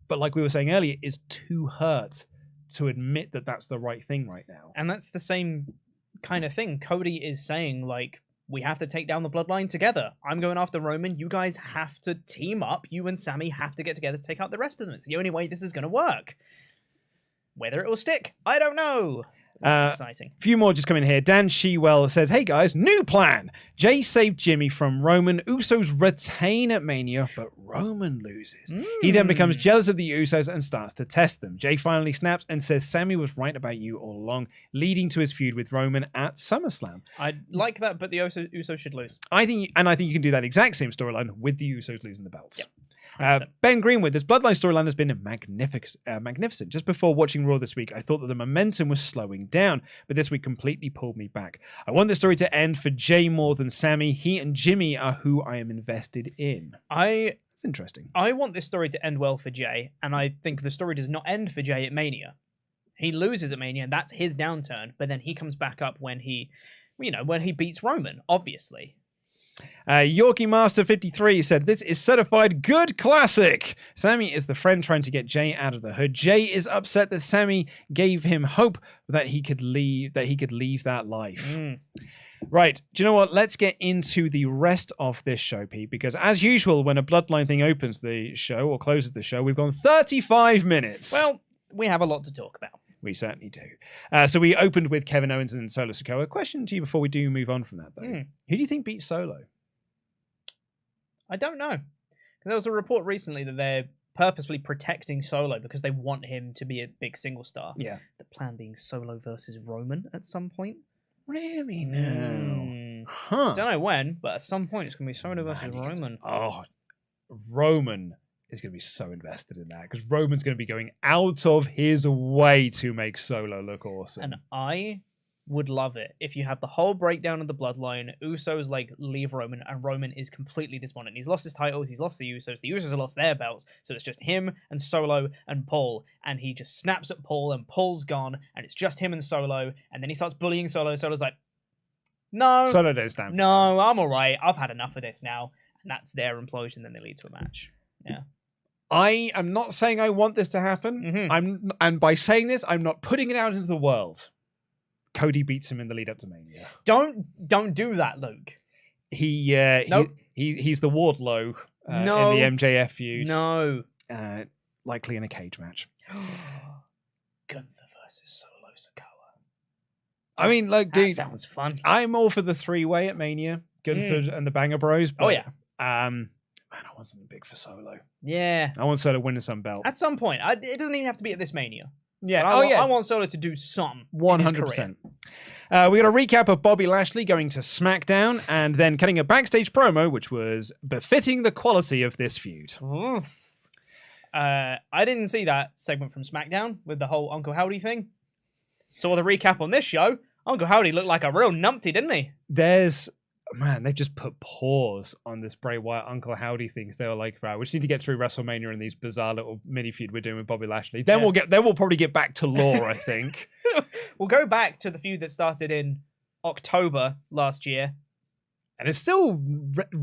But like we were saying earlier, is too hurt to admit that that's the right thing right now. And that's the same kind of thing. Cody is saying, like, we have to take down the Bloodline together. I'm going after Roman. You guys have to team up. You and Sami have to get together to take out the rest of them. It's the only way this is going to work. Whether it will stick, I don't know. That's exciting. A few more just come in here. Dan Shewell says, hey guys, new plan. Jey saved Jimmy from Roman. Usos retain at Mania, but Roman loses. He then becomes jealous of the Usos and starts to test them. Jey finally snaps and says, Sami was right about you all along, leading to his feud with Roman at SummerSlam. I like that, but the Usos should lose. I think you can do that exact same storyline with the Usos losing the belts. Yep. Ben Greenwood, this Bloodline storyline has been magnificent. Just before watching Raw this week, I thought that the momentum was slowing down, but this week completely pulled me back. I want this story to end for Jey more than Sami. He and Jimmy are who I am invested in. That's interesting. I want this story to end well for Jey, and I think the story does not end for Jey at Mania. He loses at Mania, and that's his downturn, but then he comes back up when he beats Roman, obviously. Yorkie Master 53 said, this is certified good classic. Sami is the friend trying to get Jey out of the hood. Jey is upset that Sami gave him hope that he could leave that life. Right, do you know what? Let's get into the rest of this show, Pete, because as usual, when a Bloodline thing opens the show or closes the show, we've gone 35 minutes. Well, we have a lot to talk about. We certainly do. So we opened with Kevin Owens and Solo Sikoa. Question to you before we do move on from that, though. Who do you think beat Solo? I don't know. There was a report recently that they're purposefully protecting Solo because they want him to be a big single star. Yeah. The plan being Solo versus Roman at some point. Really? No. Huh. Don't know when, but at some point it's going to be Solo versus Roman. Oh, Roman is going to be so invested in that because Roman's going to be going out of his way to make Solo look awesome. And I would love it if you have the whole breakdown of the Bloodline. Usos leave Roman, and Roman is completely despondent. He's lost his titles, he's lost the Usos have lost their belts, so it's just him and Solo and Paul, and he just snaps at Paul, and Paul's gone, and it's just him and Solo, and then he starts bullying Solo. Solo's like, no, Solo don't stand. No, I'm all right. I've had enough of this now, and that's their implosion. Then they lead to a match. Yeah. I am not saying I want this to happen. And by saying this, I'm not putting it out into the world. Cody beats him in the lead up to Mania. Don't do that, Luke. He's the Wardlow in the MJF feud. No. Likely in a cage match. Gunther versus Solo Sikoa. I mean, dude, that sounds fun. I'm all for the three-way at Mania. Gunther and the Banger Bros. But, man, I wasn't big for Solo. Yeah. I want Solo winning some belt. At some point. It doesn't even have to be at this Mania. Yeah. I want Solo to do something. 100%. We got a recap of Bobby Lashley going to SmackDown and then cutting a backstage promo, which was befitting the quality of this feud. I didn't see that segment from SmackDown with the whole Uncle Howdy thing. Saw the recap on this show. Uncle Howdy looked like a real numpty, didn't he? They've just put pause on this Bray Wyatt Uncle Howdy thing. They were like, right, we just need to get through WrestleMania and these bizarre little mini feud we're doing with Bobby Lashley. Then we'll probably get back to lore, I think. We'll go back to the feud that started in October last year. And it's still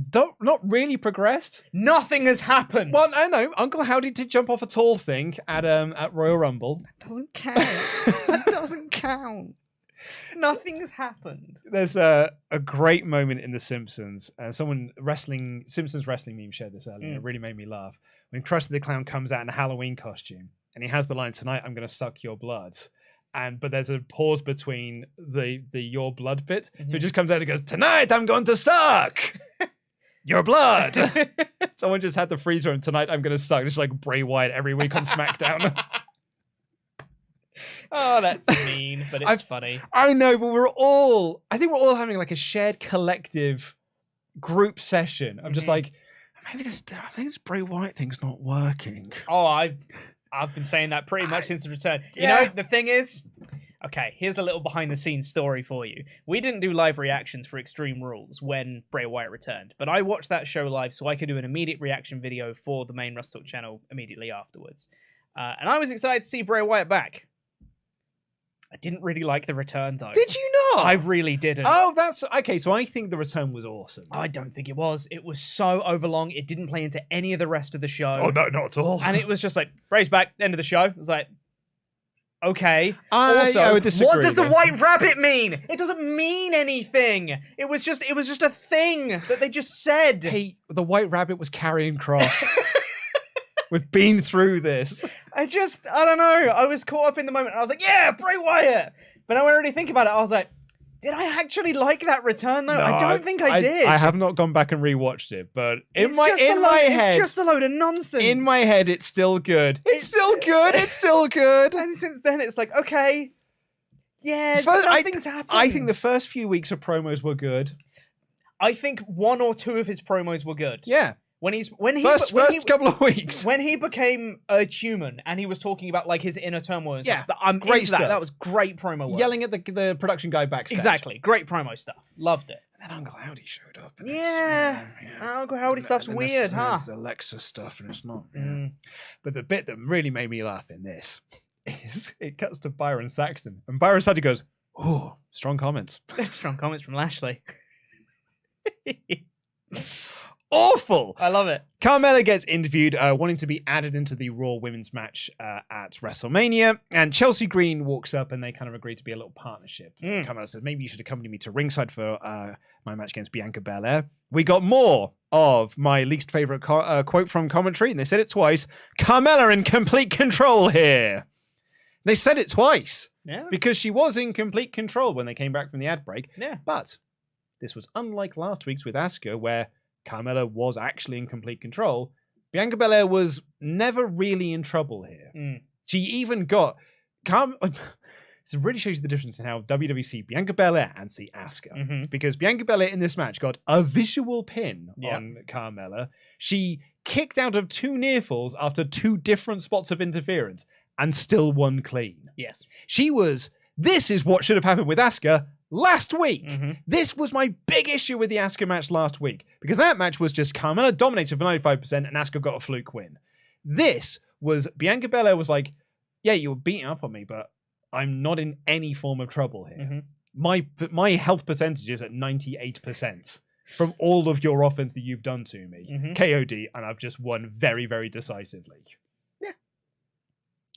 not really progressed. Nothing has happened. Well, I know. Uncle Howdy did jump off a tall thing at Royal Rumble. That doesn't count. That doesn't count. Nothing's happened. There's a great moment in The Simpsons. Simpsons wrestling meme shared this earlier. It really made me laugh. When Krusty the Clown comes out in a Halloween costume and he has the line, "Tonight I'm going to suck your blood." But there's a pause between the your blood bit. So he just comes out and goes, "Tonight I'm going to suck your blood." Someone just had the freezer and "Tonight I'm going to suck." It's like Bray Wyatt every week on SmackDown. Oh, that's mean, but it's funny. I know, but I think we're all having like a shared collective group session. I'm just like, I think this Bray Wyatt thing's not working. Oh, I've been saying that pretty much since the return. You know, the thing is, okay, here's a little behind the scenes story for you. We didn't do live reactions for Extreme Rules when Bray Wyatt returned, but I watched that show live so I could do an immediate reaction video for the main WrestleTalk channel immediately afterwards. And I was excited to see Bray Wyatt back. I didn't really like the return, though. Did you not? I really didn't. Oh, that's... Okay, so I think the return was awesome. I don't think it was. It was so overlong. It didn't play into any of the rest of the show. Oh, no, not at all. And it was just like, Bray's back, end of the show. It was like, okay. I would disagree. What does the White Rabbit mean? It doesn't mean anything. It was just a thing that they just said. Hey, the White Rabbit was carrying Cross. We've been through this. I don't know. I was caught up in the moment. And I was like, yeah, Bray Wyatt. But now when I really think about it, I was like, did I actually like that return though? No, I don't think I did. I have not gone back and rewatched it, but in my head, it's just a load of nonsense. In my head, it's still good. It's still good. It's still good. And since then, it's like, okay, yeah, nothing's happened. I think the first few weeks of promos were good. I think 1 or 2 of his promos were good. Yeah. First couple of weeks when he became a human and he was talking about like his inner turmoil and stuff, I'm great into stuff. that was great promo work. Yelling at the production guy backstage. Exactly, great promo stuff. Loved it. And then Uncle Howdy showed up. Uncle Howdy stuff's weird, huh? There's Alexa stuff and it's not. But the bit that really made me laugh in this is it cuts to Byron Saxton and Byron Saxton goes, "Oh, strong comments." Strong comments from Lashley. Awful. I love it. Carmella gets interviewed, wanting to be added into the Raw women's match at WrestleMania, and Chelsea Green walks up and they kind of agree to be a little partnership. Carmella says, maybe you should accompany me to ringside for my match against Bianca Belair. We got more of my least favorite quote from commentary, and they said it twice. Carmella in complete control here. They said it twice. Yeah. Because she was in complete control when they came back from the ad break. Yeah. But this was unlike last week's with Asuka, where Carmella was actually in complete control. Bianca Belair was never really in trouble here. She even got... This really shows you the difference in how WWE see Bianca Belair and see Asuka. Because Bianca Belair in this match got a visual pin on Carmella. She kicked out of 2 near falls after 2 different spots of interference and still won clean. Yes. This is what should have happened with Asuka last week. This was my big issue with the Asuka match last week, because that match was just Carmella dominated for 95% and Asuka got a fluke win. This was Bianca Belair was like, yeah, you were beating up on me, but I'm not in any form of trouble here. My health percentage is at 98% from all of your offense that you've done to me. KOD, and I've just won very, very decisively.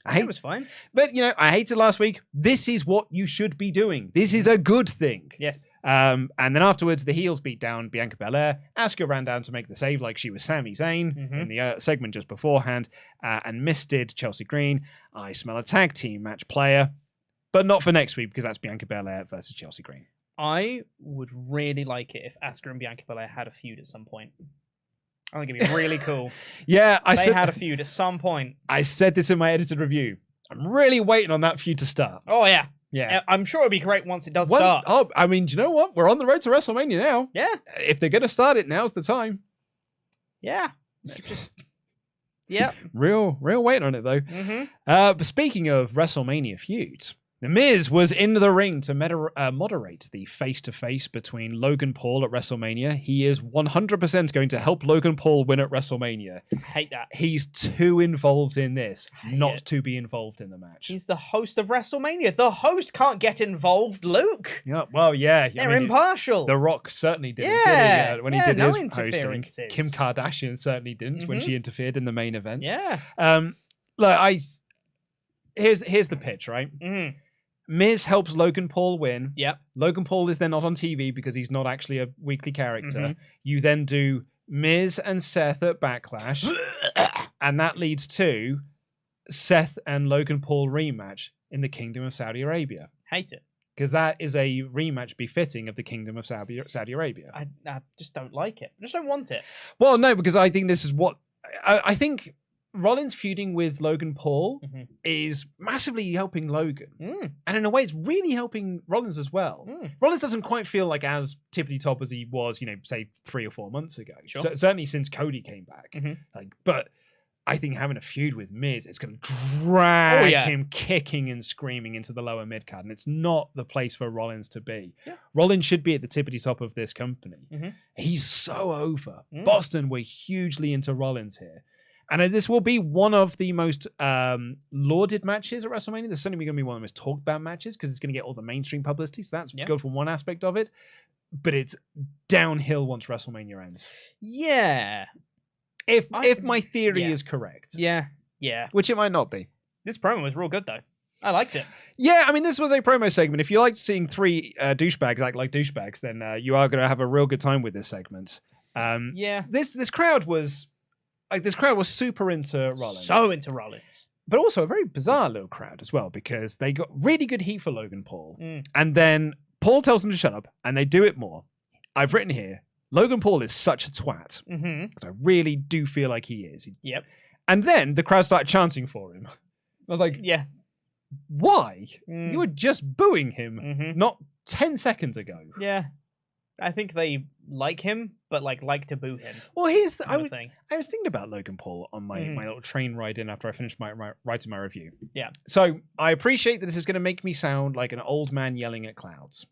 It was fine. But, I hated last week. This is what you should be doing. This is a good thing. Yes. And then afterwards, the heels beat down Bianca Belair. Asuka ran down to make the save like she was Sami Zayn in the segment just beforehand and misdid Chelsea Green. I smell a tag team match player, but not for next week because that's Bianca Belair versus Chelsea Green. I would really like it if Asuka and Bianca Belair had a feud at some point. I think it'd be really cool. Yeah, they had a feud at some point. I said this in my edited review. I'm really waiting on that feud to start. Oh, yeah. Yeah. I'm sure it'd be great once it does start. Oh, I mean, do you know what? We're on the road to WrestleMania now. Yeah. If they're going to start it, now's the time. Yeah. Real waiting on it, though. But speaking of WrestleMania feuds, The Miz was in the ring to moderate the face-to-face between Logan Paul at WrestleMania. He is 100% going to help Logan Paul win at WrestleMania. I hate that. He's too involved in this not to be involved in the match. He's the host of WrestleMania. The host can't get involved, Luke. Yeah, well, yeah. They're impartial. The Rock certainly didn't when he did his hosting. Kim Kardashian certainly didn't when she interfered in the main events. Yeah. Look, here's the pitch, right? Miz helps Logan Paul win. Yep. Logan Paul is then not on TV because he's not actually a weekly character. You then do Miz and Seth at Backlash, and that leads to Seth and Logan Paul rematch in the Kingdom of Saudi Arabia. Hate it. Because that is a rematch befitting of the Kingdom of Saudi Arabia. I just don't like it. I just don't want it. Well, no, because I think this is what... I think Rollins feuding with Logan Paul is massively helping Logan. And in a way, it's really helping Rollins as well. Rollins doesn't quite feel like as tippity-top as he was, say 3 or 4 months ago. Sure. So, certainly since Cody came back. But I think having a feud with Miz, it's going to drag him kicking and screaming into the lower mid-card. And it's not the place for Rollins to be. Yeah. Rollins should be at the tippity-top of this company. He's so over. Boston were hugely into Rollins here. And this will be one of the most lauded matches at WrestleMania. This is certainly going to be one of the most talked about matches because it's going to get all the mainstream publicity. So that's good for one aspect of it. But it's downhill once WrestleMania ends. Yeah. If my theory is correct. Yeah. Which it might not be. This promo was real good, though. I liked it. Yeah, I mean, this was a promo segment. If you like seeing 3 douchebags act like douchebags, then you are going to have a real good time with this segment. This crowd was... like this crowd was super into Rollins. So into Rollins. But also a very bizarre little crowd as well, because they got really good heat for Logan Paul. And then Paul tells them to shut up, and they do it more. I've written here, Logan Paul is such a twat. Because I really do feel like he is. Yep. And then the crowd started chanting for him. I was like, yeah. Why? You were just booing him not 10 seconds ago. Yeah. I think they like him, but like to boo him. Well, here's the, I was thinking about Logan Paul on my little train ride in after I finished writing my review. Yeah. So I appreciate that this is going to make me sound like an old man yelling at clouds.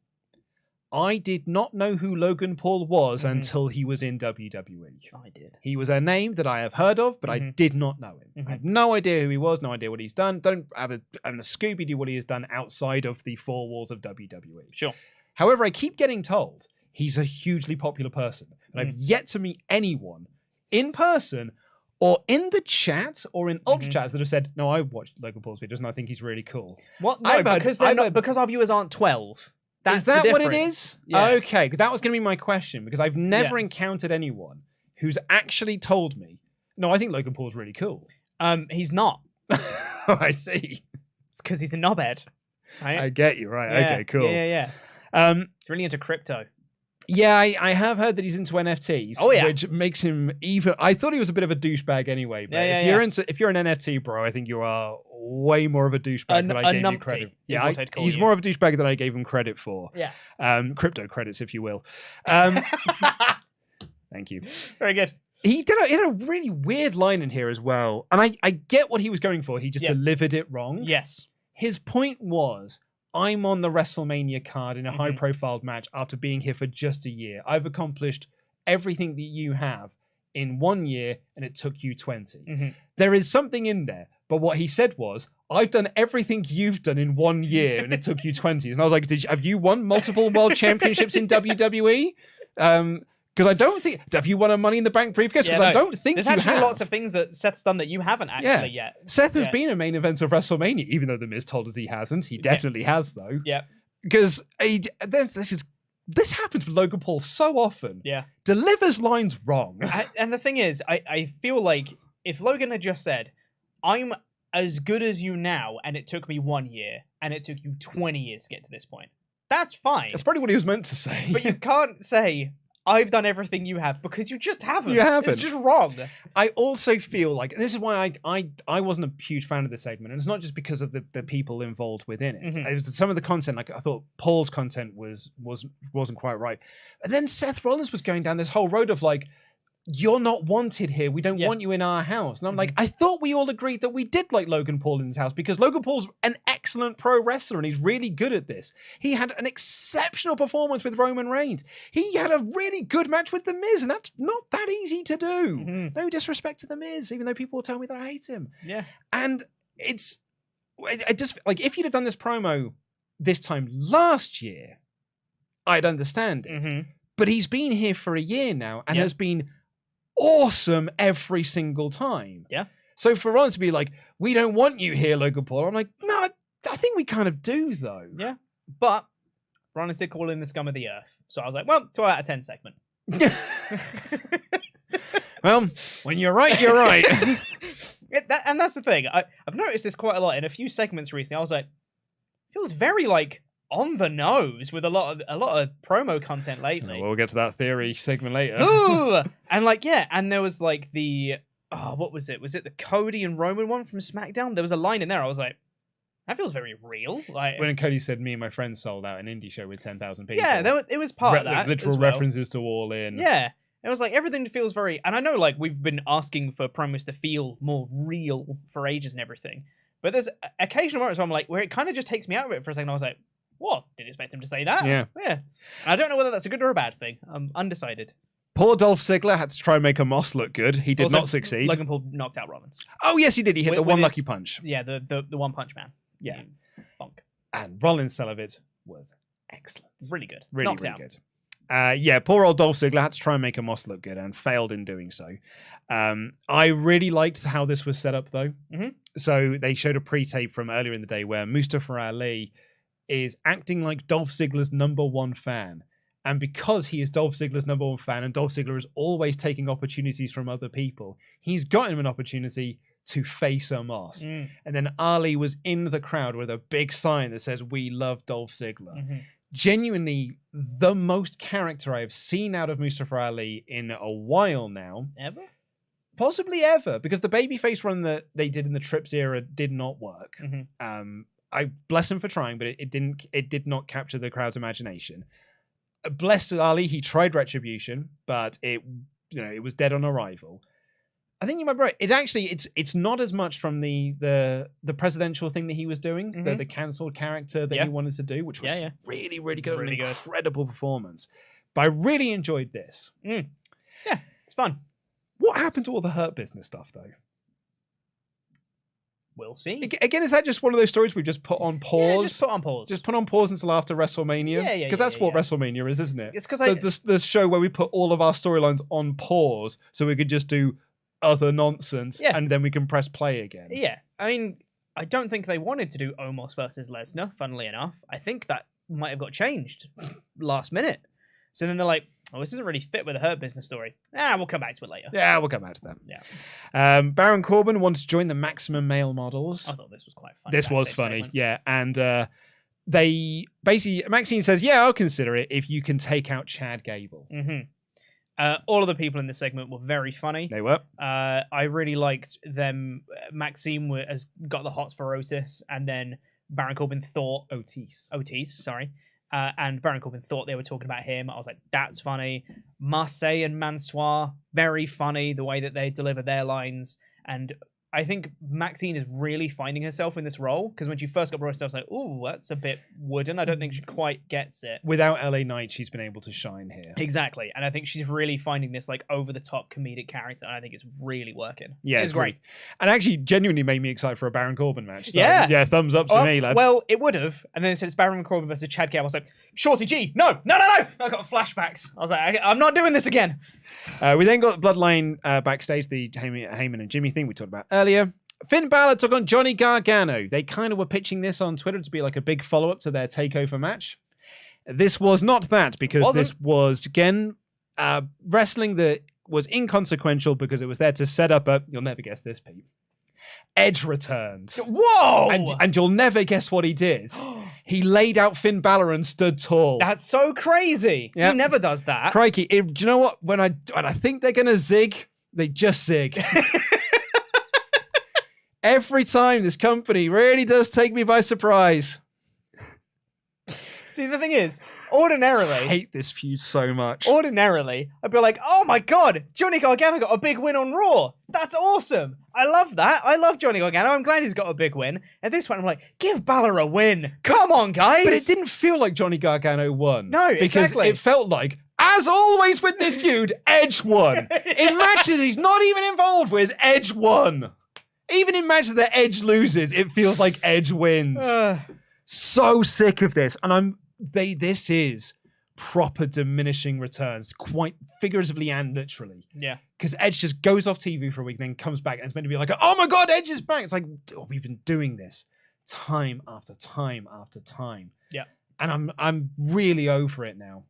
I did not know who Logan Paul was until he was in WWE. I did. He was a name that I have heard of, but I did not know him. I had no idea who he was, no idea what he's done. Don't have a Scooby-Doo what he has done outside of the four walls of WWE. Sure. However, I keep getting told he's a hugely popular person. And I've yet to meet anyone in person or in the chat or in UltraChats that have said, no, I watched Logan Paul's videos and I think he's really cool. What? No, because our viewers aren't 12. That's is that the what it is? Yeah. Okay, that was going to be my question, because I've never encountered anyone who's actually told me, no, I think Logan Paul's really cool. He's not. I see. It's because he's a knobhead. Right? I get you, right. Yeah. Okay, cool. Yeah. He's really into crypto. Yeah, I have heard that he's into NFTs. Oh, yeah. Which makes him even... I thought he was a bit of a douchebag anyway, but if you're an NFT bro, I think you are way more of a douchebag than I gave you credit. Yeah, he's more of a douchebag than I gave him credit for. Yeah. Crypto credits, if you will. Thank you. Very good. He had a really weird line in here as well. And I get what he was going for. He just delivered it wrong. Yes. His point was, I'm on the WrestleMania card in a high-profile match after being here for just a year. I've accomplished everything that you have in 1 year, and it took you 20. There is something in there, but what he said was, I've done everything you've done in 1 year, and it took you 20. And I was like, have you won multiple world championships in WWE? Because I don't think... Have you won a Money in the Bank briefcase? Because I don't think there's you actually have. lots of things that Seth's done that you haven't actually yet. Seth has been a main event of WrestleMania, even though The Miz told us he hasn't. He definitely has, though. Yeah. Because this happens with Logan Paul so often. Yeah. Delivers lines wrong. And the thing is, I feel like if Logan had just said, I'm as good as you now, and it took me 1 year, and it took you 20 years to get to this point, that's fine. That's probably what he was meant to say. But you can't say... I've done everything you have, because you just haven't. You haven't. It's just wrong. I also feel like, and this is why I wasn't a huge fan of this segment, and it's not just because of the people involved within it. It was some of the content, like I thought Paul's content wasn't quite right. And then Seth Rollins was going down this whole road of like, you're not wanted here. We don't want you in our house. And I'm like, I thought we all agreed that we did like Logan Paul in his house, because Logan Paul's an excellent pro wrestler and he's really good at this. He had an exceptional performance with Roman Reigns. He had a really good match with The Miz, and that's not that easy to do. No disrespect to The Miz, even though people will tell me that I hate him. Yeah. And I just, like, if you'd have done this promo this time last year, I'd understand it. But he's been here for a year now and has been awesome every single time. Yeah. So for Rollins to be like, we don't want you here, Logan Paul, I'm like, no, I think we kind of do, though. Yeah. But Rollins did call in the scum of the earth. So I was like, well, 2 out of 10 segment. Well, when you're right, you're right. And that's the thing. I've noticed this quite a lot in a few segments recently. I was like, feels very like on the nose with a lot of promo content lately. We'll get to that theory segment later. Ooh! And like, and there was like the what was it? Was it the Cody and Roman one from SmackDown? There was a line in there. I was like, that feels very real. Like when Cody said, "Me and my friends sold out an indie show with 10,000 people." Yeah, it was part of that. Literal references to All In. Yeah. It was like everything feels very, and I know like we've been asking for promos to feel more real for ages and everything, but there's occasional moments where I'm like, where it kind of just takes me out of it for a second. I was like, what? Didn't expect him to say that. Yeah. And I don't know whether that's a good or a bad thing. I'm undecided. Poor Dolph Ziggler had to try and make a Moss look good. He did not succeed. Logan Paul knocked out Rollins. Oh, yes, he did. He hit the one lucky punch. Yeah, the one punch man. Yeah. Bonk. And Rollins' sell of it was excellent. Really good. Really, knocked really out. good. Poor old Dolph Ziggler had to try and make a Moss look good and failed in doing so. I really liked how this was set up, though. So they showed a pre-tape from earlier in the day where Mustafa Ali is acting like Dolph Ziggler's #1 fan. And because he is Dolph Ziggler's #1 fan and Dolph Ziggler is always taking opportunities from other people, he's got him an opportunity to face Omos. And then Ali was in the crowd with a big sign that says, "We love Dolph Ziggler." Genuinely the most character I have seen out of Mustafa Ali in a while now. Ever? Possibly ever, because the babyface run that they did in the Trips era did not work. I bless him for trying, but it did not capture the crowd's imagination. Bless Ali, he tried Retribution, but it was dead on arrival. I think you might be right. It's not as much from the presidential thing that he was doing, the cancelled character that he wanted to do, which was really, really good, really an incredible performance. But I really enjoyed this. Yeah, it's fun. What happened to all the Hurt Business stuff, though? We'll see. Again, is that just one of those stories we just put on pause? Yeah, just put on pause. Just put on pause until after WrestleMania? Yeah. Because that's what WrestleMania is, isn't it? It's because the show where we put all of our storylines on pause so we could just do other nonsense and then we can press play again. Yeah. I mean, I don't think they wanted to do Omos versus Lesnar, funnily enough. I think that might have got changed last minute. So then they're like, oh, this doesn't really fit with the Hurt Business story. We'll come back to it later. Yeah, we'll come back to that. Yeah. Baron Corbin wants to join the Maximum Male Models. I thought this was quite funny. This was funny, segment. Yeah. And they basically, Maxine says, yeah, I'll consider it if you can take out Chad Gable. All of the people in this segment were very funny. They were. I really liked them. Maxine has got the hots for Otis, and then Baron Corbin thought... Otis, sorry. And Baron Corbin thought they were talking about him. I was like, that's funny. Marseille and Mansoir, very funny, the way that they deliver their lines. And I think Maxine is really finding herself in this role, because when she first got brought up, I was like, ooh, that's a bit wooden. I don't think she quite gets it. Without LA Knight, she's been able to shine here. Exactly. And I think she's really finding this like over-the-top comedic character, and I think it's really working. Yeah, it's great. And actually genuinely made me excited for a Baron Corbin match. So, yeah, thumbs up to me, lads. Well, it would have. And then it said it's Baron Corbin versus Chad Gable. I was like, Shorty G, no. I got flashbacks. I was like, I'm not doing this again. We then got Bloodline backstage, the Heyman and Jimmy thing we talked about earlier. Finn Balor took on Johnny Gargano. They kind of were pitching this on Twitter to be like a big follow-up to their takeover match. This was not that, because this was, again, wrestling that was inconsequential because it was there to set up you'll never guess this, Pete. Edge returned. Whoa! And you'll never guess what he did. He laid out Finn Balor and stood tall. That's so crazy. Yep. He never does that. Crikey. Do you know what? When I think they're going to zig, they just zig. Every time this company really does take me by surprise. See, the thing is, ordinarily... I hate this feud so much. Ordinarily, I'd be like, oh my god, Johnny Gargano got a big win on Raw. That's awesome. I love that. I love Johnny Gargano. I'm glad he's got a big win. At this point, I'm like, give Balor a win. Come on, guys. But it didn't feel like Johnny Gargano won. No, because exactly. It felt like, as always with this feud, Edge won. In matches he's not even involved with, Edge won. Even in matches that Edge loses, it feels like Edge wins. So sick of this. And this is proper diminishing returns, quite figuratively and literally. Yeah. Because Edge just goes off TV for a week, then comes back and it's meant to be like, oh my god, Edge is back. It's like, we've been doing this time after time after time. Yeah. And I'm really over it now.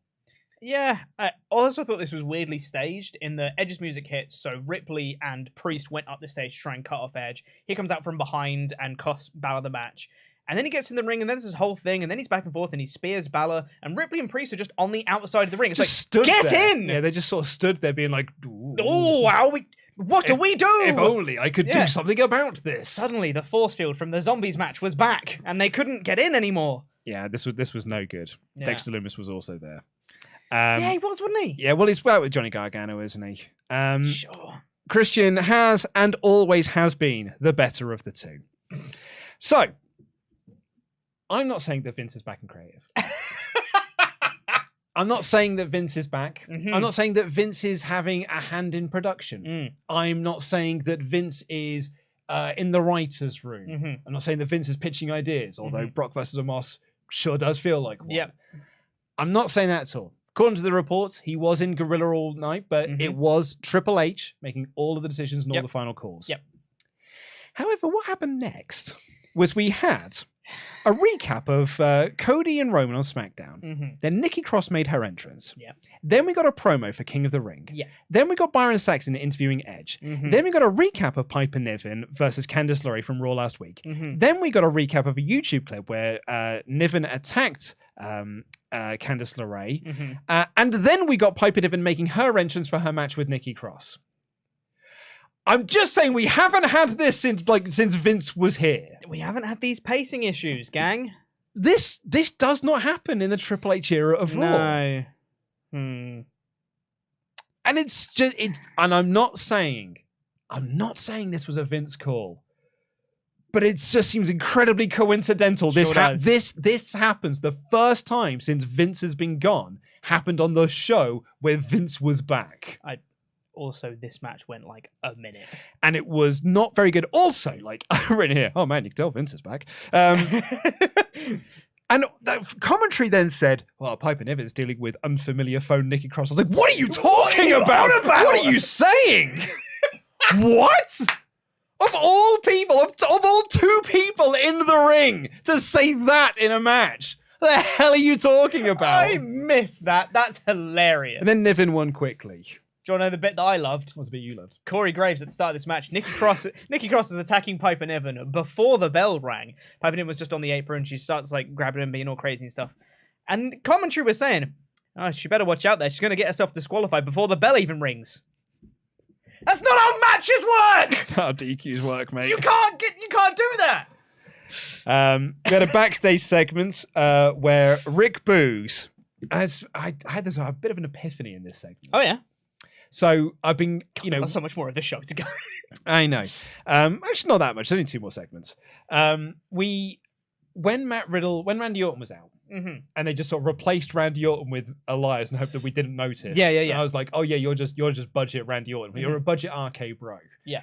Yeah, I also thought this was weirdly staged in the Edge's music hits, so Ripley and Priest went up the stage to try and cut off Edge. He comes out from behind and costs Balor the match. And then he gets in the ring, and then there's this whole thing, and then he's back and forth, and he spears Balor, and Ripley and Priest are just on the outside of the ring. It's just like, get there. in! Yeah, they just sort of stood there being like, what do we do? If only I could do something about this. Suddenly, the force field from the Zombies match was back, and they couldn't get in anymore. Yeah, this was no good. Yeah. Dexter Lumis was also there. Yeah, he was, wasn't he? Yeah, well, he's out with Johnny Gargano, isn't he? Sure. Christian has and always has been the better of the two. So, I'm not saying that Vince is back in creative. I'm not saying that Vince is back. Mm-hmm. I'm not saying that Vince is having a hand in production. Mm. I'm not saying that Vince is in the writer's room. Mm-hmm. I'm not saying that Vince is pitching ideas, although Brock versus Omos sure does feel like one. Yep. I'm not saying that at all. According to the reports, he was in Gorilla all night, but it was Triple H making all of the decisions and all the final calls. Yep. However, what happened next was we had a recap of Cody and Roman on SmackDown. Mm-hmm. Then Nikki Cross made her entrance. Yeah. Then we got a promo for King of the Ring. Yeah. Then we got Byron Saxton interviewing Edge. Mm-hmm. Then we got a recap of Piper Niven versus Candice LeRae from Raw last week. Mm-hmm. Then we got a recap of a YouTube clip where Niven attacked Candice LeRae. Mm-hmm. And then we got Piper Niven making her entrance for her match with Nikki Cross. I'm just saying we haven't had this since Vince was here. We haven't had these pacing issues, gang. This does not happen in the Triple H era of Raw. No. And and I'm not saying this was a Vince call, but it just seems incredibly coincidental. This happens the first time since Vince has been gone, happened on the show where Vince was back. Also, this match went like a minute. And it was not very good. Also, like, I've written here, oh man, you can tell Vince is back. And the commentary then said, well, Piper Niven's dealing with unfamiliar phone Nikki Cross. I was like, what are you talking about? What are you saying? What? Of all people, of all two people in the ring to say that in a match. What the hell are you talking about? I missed that. That's hilarious. And then Niven won quickly. Do you want to know the bit that I loved? What's the bit you loved? Corey Graves at the start of this match. Nikki Cross is attacking Piper Niven before the bell rang. Piper Niven was just on the apron. She starts like grabbing him, being all crazy and stuff. And commentary was saying, oh, she better watch out there. She's going to get herself disqualified before the bell even rings. That's not how matches work! That's how DQs work, mate. You can't do that! We had a backstage segment where Rick Boogs... I had a bit of an epiphany in this segment. Oh, yeah? So I've been, There's so much more of this show to go. I know. Actually, not that much. There's only 2 more segments. When Randy Orton was out, mm-hmm. and they just sort of replaced Randy Orton with Elias and hoped that we didn't notice. Yeah. And I was like, oh yeah, you're just budget Randy Orton. Mm-hmm. You're a budget RK bro. Yeah.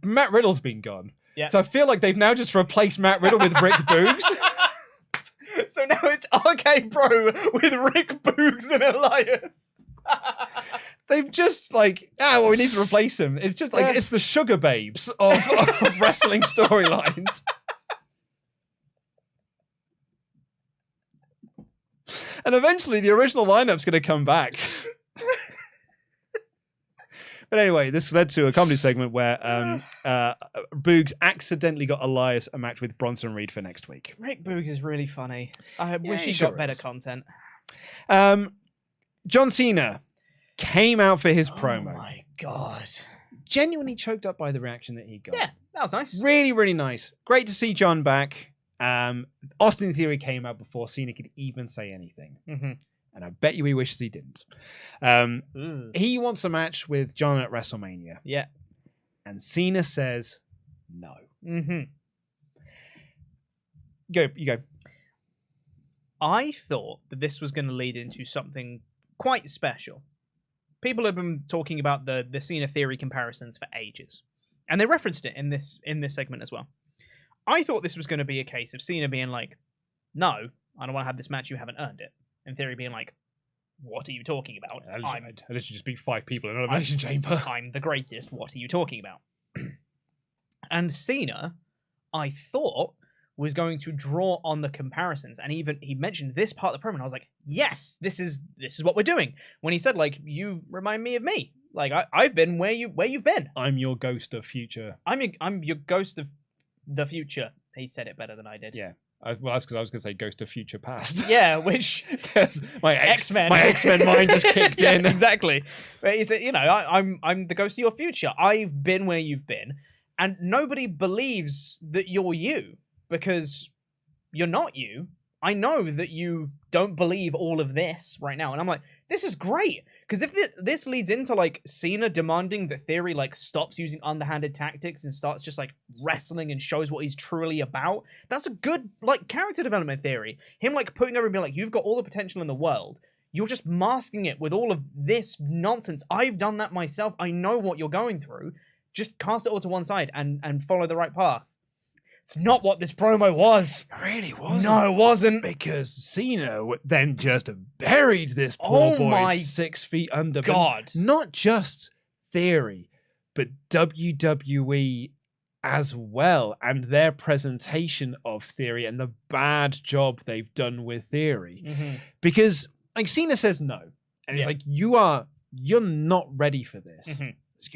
Matt Riddle's been gone. Yeah. So I feel like they've now just replaced Matt Riddle with Rick Boogs. So now it's RK bro with Rick Boogs and Elias. They've just we need to replace him. It's just like it's the sugar babes of wrestling storylines. And eventually the original lineup's going to come back. But anyway, this led to a comedy segment where Boogs accidentally got Elias a match with Bronson Reed for next week. Rick Boogs is really funny. I wish he got better content. John Cena came out for his promo. Oh my God. Genuinely choked up by the reaction that he got. Yeah, that was nice. Really, really nice. Great to see John back. Austin Theory came out before Cena could even say anything. Mm-hmm. And I bet you he wishes he didn't. He wants a match with John at WrestleMania. Yeah. And Cena says no. Mm-hmm. You go. I thought that this was going to lead into something quite special. People have been talking about the Cena Theory comparisons for ages. And they referenced it in this segment as well. I thought this was going to be a case of Cena being like, no, I don't want to have this match, you haven't earned it. And Theory being like, what are you talking about? I literally just beat 5 people in an elimination chamber. I'm the greatest. What are you talking about? And Cena, I thought, was going to draw on the comparisons. And he mentioned this part of the program, and I was like, yes, this is what we're doing. When he said, like, you remind me of me. Like, I've been where you've been. I'm your ghost of future. I'm your ghost of the future. He said it better than I did. Yeah. Well, that's because I was going to say Ghost of Future Past. Yeah, which my X-Men mind just kicked in. Exactly. But he said, I'm the ghost of your future. I've been where you've been, and nobody believes that you're you because you're not you. I know that you don't believe all of this right now, and I'm like, this is great because if this leads into like Cena demanding that Theory like stops using underhanded tactics and starts just like wrestling and shows what he's truly about, that's a good like character development theory. Him like putting over and being like, you've got all the potential in the world, you're just masking it with all of this nonsense. I've done that myself. I know what you're going through. Just cast it all to one side and follow the right path. It's not what this promo was. It really wasn't. No, it wasn't. Because Cena then just buried this poor boy 6 feet under. God. Not just Theory, but WWE as well, and their presentation of Theory and the bad job they've done with Theory. Because like Cena says no, and it's like you're not ready for this,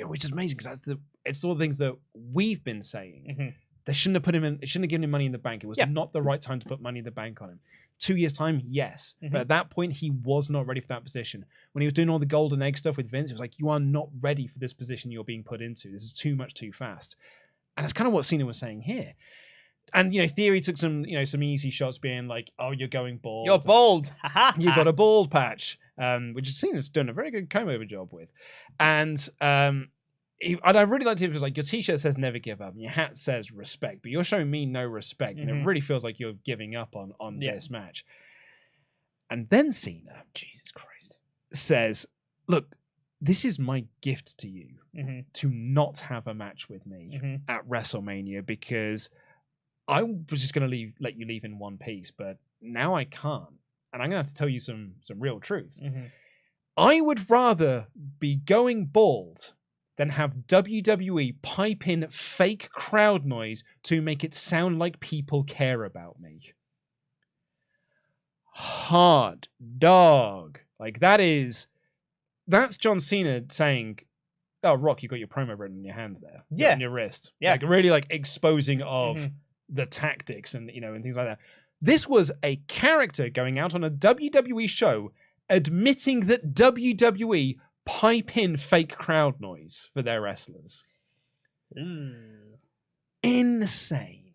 which is amazing because it's all the things that we've been saying. They shouldn't have put him in. They shouldn't have given him Money in the Bank. It was not the right time to put Money in the Bank on him. 2 years time, yes, but at that point he was not ready for that position. When he was doing all the golden egg stuff with Vince, it was like, you are not ready for this position you're being put into. This is too much too fast. And that's kind of what Cena was saying here. And Theory took some some easy shots, being like, oh, you're going bald. You're bald. You've got a bald patch, which Cena's done a very good comb over job with. And I really liked it because like, your t-shirt says never give up and your hat says respect, but you're showing me no respect. And it really feels like you're giving up on this match. And then Cena, Jesus Christ, says, look, this is my gift to you to not have a match with me at WrestleMania, because I was just going to let you leave in one piece, but now I can't. And I'm going to have to tell you some real truths. I would rather be going bald than have WWE pipe in fake crowd noise to make it sound like people care about me. Hard dog. Like that's John Cena saying, oh, Rock, you got your promo written in your hand there. Yeah. On your wrist. Yeah. Like really like exposing of the tactics and and things like that. This was a character going out on a WWE show admitting that WWE pipe in fake crowd noise for their wrestlers. Insane.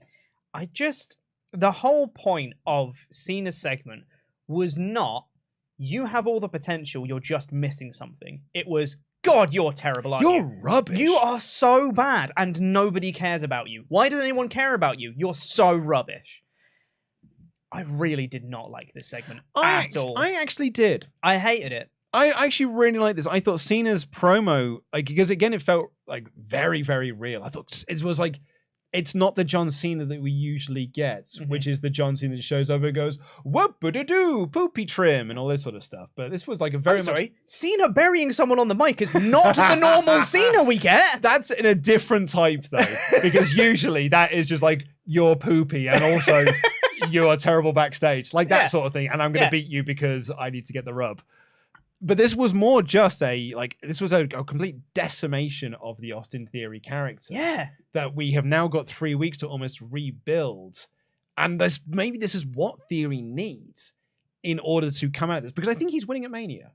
The whole point of Cena's segment was not, you have all the potential, you're just missing something. It was, God, you're terrible, aren't you? You're rubbish. You are so bad and nobody cares about you. Why does anyone care about you? You're so rubbish. I really did not like this segment at all. I actually did. I hated it. I actually really like this. I thought Cena's promo, like, because again, it felt like very, very real. I thought it was like, it's not the John Cena that we usually get, which is the John Cena that shows up and goes, whoop-a-doo, poopy trim, and all this sort of stuff. But this was like a very Cena burying someone on the mic is not the normal Cena we get. That's in a different type, though, because usually that is just like, you're poopy, and also you're terrible backstage, like that sort of thing, and I'm going to beat you because I need to get the rub. But this was more just this was a complete decimation of the Austin Theory character. Yeah. That we have now got 3 weeks to almost rebuild. And maybe this is what Theory needs in order to come out of this. Because I think he's winning at Mania.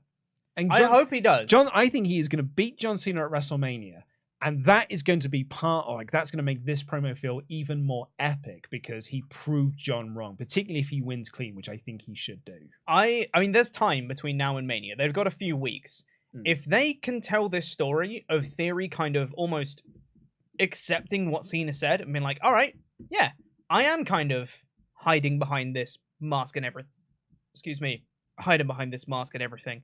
And I hope he does. I think he is going to beat John Cena at WrestleMania. And that is going to be that's going to make this promo feel even more epic because he proved John wrong, particularly if he wins clean, which I think he should do. I mean, there's time between now and Mania. They've got a few weeks. If they can tell this story of Theory kind of almost accepting what Cena said and being like, all right, yeah, I am kind of hiding behind this mask and everything. Hiding behind this mask and everything.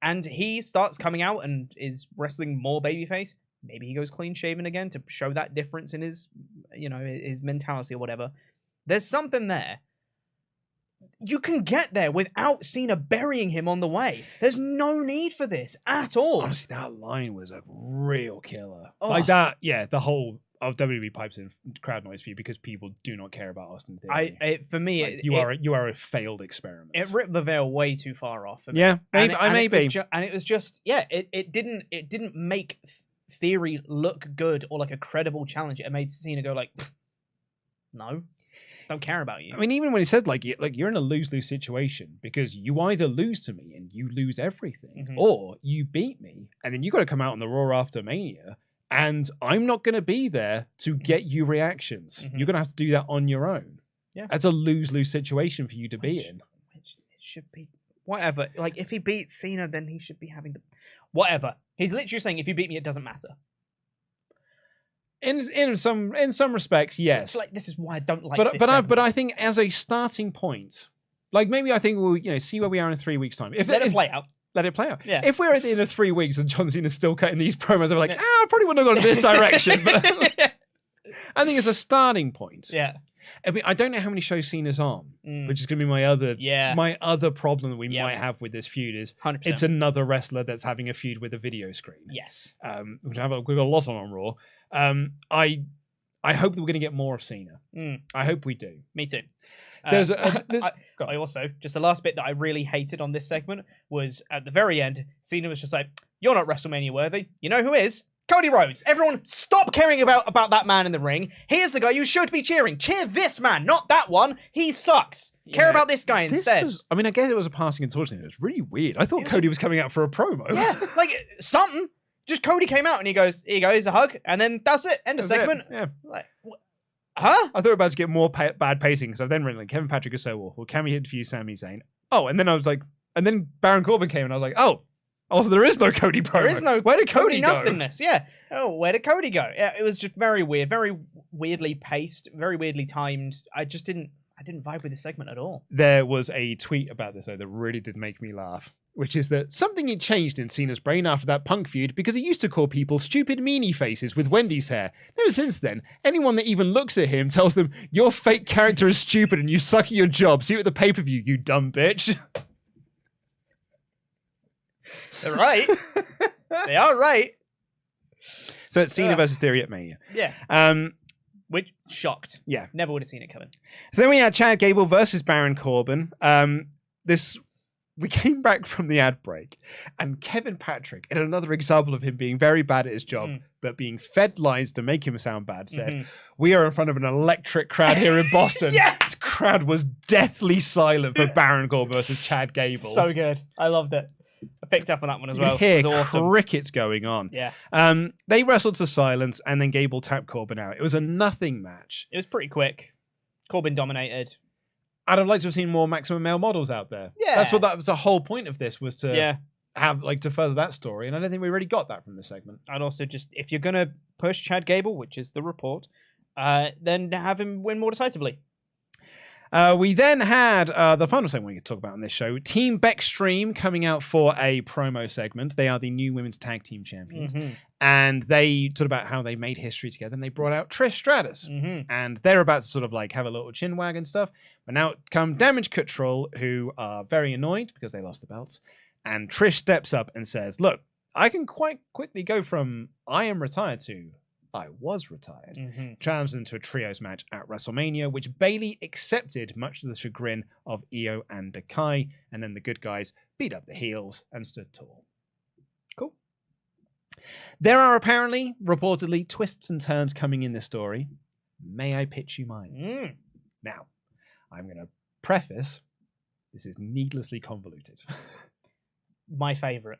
And he starts coming out and is wrestling more babyface. Maybe he goes clean shaven again to show that difference in his, his mentality or whatever. There's something there. You can get there without Cena burying him on the way. There's no need for this at all. Honestly, that line was a real killer. Oh. Like that, the whole of WWE pipes in crowd noise for you because people do not care about Austin Theory. For me, like, you are a failed experiment. It ripped the veil way too far off. For me. Yeah, maybe. It was just it didn't make Theory look good or like a credible challenge. It made Cena go like, no, don't care about you. I mean, even when he said like you're in a lose-lose situation because you either lose to me and you lose everything, or you beat me and then you got to come out on the Raw after Mania, and I'm not going to be there to get you reactions. You're going to have to do that on your own. Yeah, that's a lose-lose situation for you to be in. It should be whatever. Like if he beats Cena, then he should be having the whatever. He's literally saying, if you beat me, it doesn't matter. In some respects, yes. Like this is why I don't like. But I think as a starting point, like maybe I think we'll see where we are in 3 weeks' time. Let it play out. Let it play out. Yeah. If we're at the end of 3 weeks and John Cena's still cutting these promos, I'm like, I probably wouldn't have gone in this direction. But I think it's a starting point. Yeah. I mean, I don't know how many shows Cena's on, which is going to be my other problem that we might have with this feud is 100%. It's another wrestler that's having a feud with a video screen. Yes. We've got a lot on Raw. I I hope that we're going to get more of Cena. I hope we do. Me too. I also, just the last bit that I really hated on this segment was at the very end, Cena was just like, "You're not WrestleMania worthy. You know who is? Cody Rhodes. Everyone stop caring about that man in the ring. Here's the guy you should be cheering. Cheer this man, not that one. He sucks. Care about this guy instead." I guess it was a passing and torching. It was really weird. I thought Cody was coming out for a promo. Yeah, like something. Just Cody came out and he goes, "Here you go, here's a hug," and then that's it. End of segment. Yeah. Like, huh? I thought we were about to get more bad pacing because I've then written like Kevin Patrick is so awful. Can we interview Sami Zayn? Oh, and then I was like, and then Baron Corbin came and I was like, oh. Also, there is no Cody promo. There is no. Where did Cody go? Nothingness. Yeah. Oh, where did Cody go? Yeah, it was just very weird, very weirdly paced, very weirdly timed. I didn't vibe with this segment at all. There was a tweet about this though that really did make me laugh, which is that something had changed in Cena's brain after that Punk feud because he used to call people stupid meanie faces with Wendy's hair. Ever since then, anyone that even looks at him tells them your fake character is stupid and you suck at your job. See you at the pay-per-view, you dumb bitch. They're right. They are right. So it's Cena versus Theory at Mania. Yeah. Which shocked. Yeah. Never would have seen it coming. So then we had Chad Gable versus Baron Corbin. We came back from the ad break, and Kevin Patrick, in another example of him being very bad at his job, but being fed lines to make him sound bad, said, "We are in front of an electric crowd here in Boston." Yes! This crowd was deathly silent for Baron Corbin versus Chad Gable. So good. I loved it. I picked up on that one as well. You hear it was awesome. crickets going on. Yeah. They wrestled to silence, and then Gable tapped Corbin out. It was a nothing match. It was pretty quick. Corbin dominated. I'd have liked to have seen more Maximum Male models out there. Yeah. That was the whole point of this, was to have to further that story, and I don't think we really got that from this segment. And also, just if you're gonna push Chad Gable, which is the report, then have him win more decisively. We then had the final segment we could talk about on this show. Team Backstream coming out for a promo segment. They are the new women's tag team champions. And they talked about how they made history together, and they brought out Trish Stratus. And they're about to sort of like have a little chin wag and stuff. But now come Damage Control, who are very annoyed because they lost the belts. And Trish steps up and says, "Look, I can quite quickly go from I am retired to I was retired." Challenged into a trios match at WrestleMania, which Bayley accepted, much to the chagrin of Io and Dakai. And then the good guys beat up the heels and stood tall. Cool. There are apparently, reportedly, twists and turns coming in this story. May I pitch you mine? Now, I'm going to preface, this is needlessly convoluted. My favorite.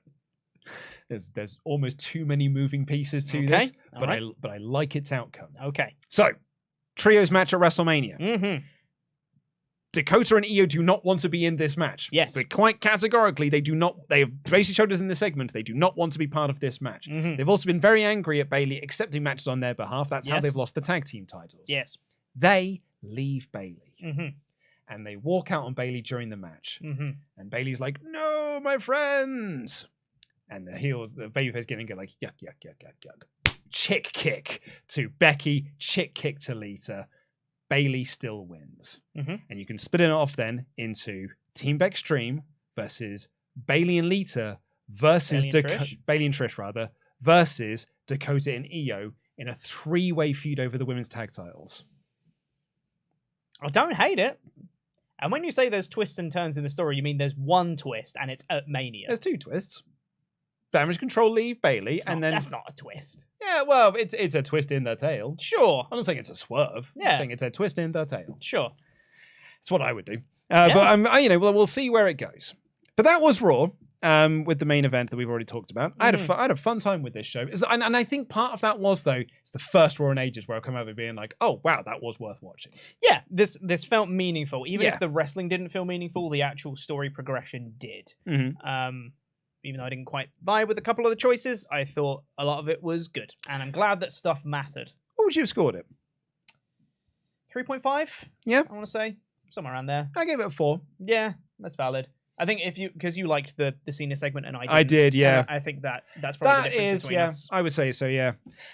There's almost too many moving pieces to this, but I like its outcome. Okay. So, trios match at WrestleMania. Dakota and Io do not want to be in this match. Yes. But quite categorically, they do not. They have basically showed us in the segment they do not want to be part of this match. They've also been very angry at Bayley accepting matches on their behalf. That's how they've lost the tag team titles. Yes. They leave Bayley. And they walk out on Bayley during the match. And Bayley's like, "No, my friends." And the babyface getting like, yuck, yuck, yuck, yuck, yuck. Chick kick to Becky, chick kick to Lita. Bayley still wins. And you can split it off then into Team Backstream versus Bayley and Lita versus Bayley and Trish rather, versus Dakota and Io in a 3-way feud over the women's tag titles. I don't hate it. And when you say there's twists and turns in the story, you mean there's one twist and it's at Mania. There's 2 twists. Damage Control leave Bayley, that's not a twist. Yeah, well, it's a twist in the tail. Sure. I'm not saying it's a swerve. Yeah. I'm saying it's a twist in the tail. Sure. It's what I would do. But we'll see where it goes. But that was Raw. With the main event that we've already talked about. I had a fun time with this show. And I think part of that was, though, it's the first Raw in ages where I come over being like, oh, wow, that was worth watching. Yeah, this felt meaningful. Even if the wrestling didn't feel meaningful, the actual story progression did. Even though I didn't quite vibe with a couple of the choices, I thought a lot of it was good. And I'm glad that stuff mattered. What would you have scored it? 3.5? Yeah. I want to say. Somewhere around there. I gave it a 4. Yeah, that's valid. I think because you liked the Cena segment and I did, yeah. I think that's probably the difference between us. I would say so, yeah.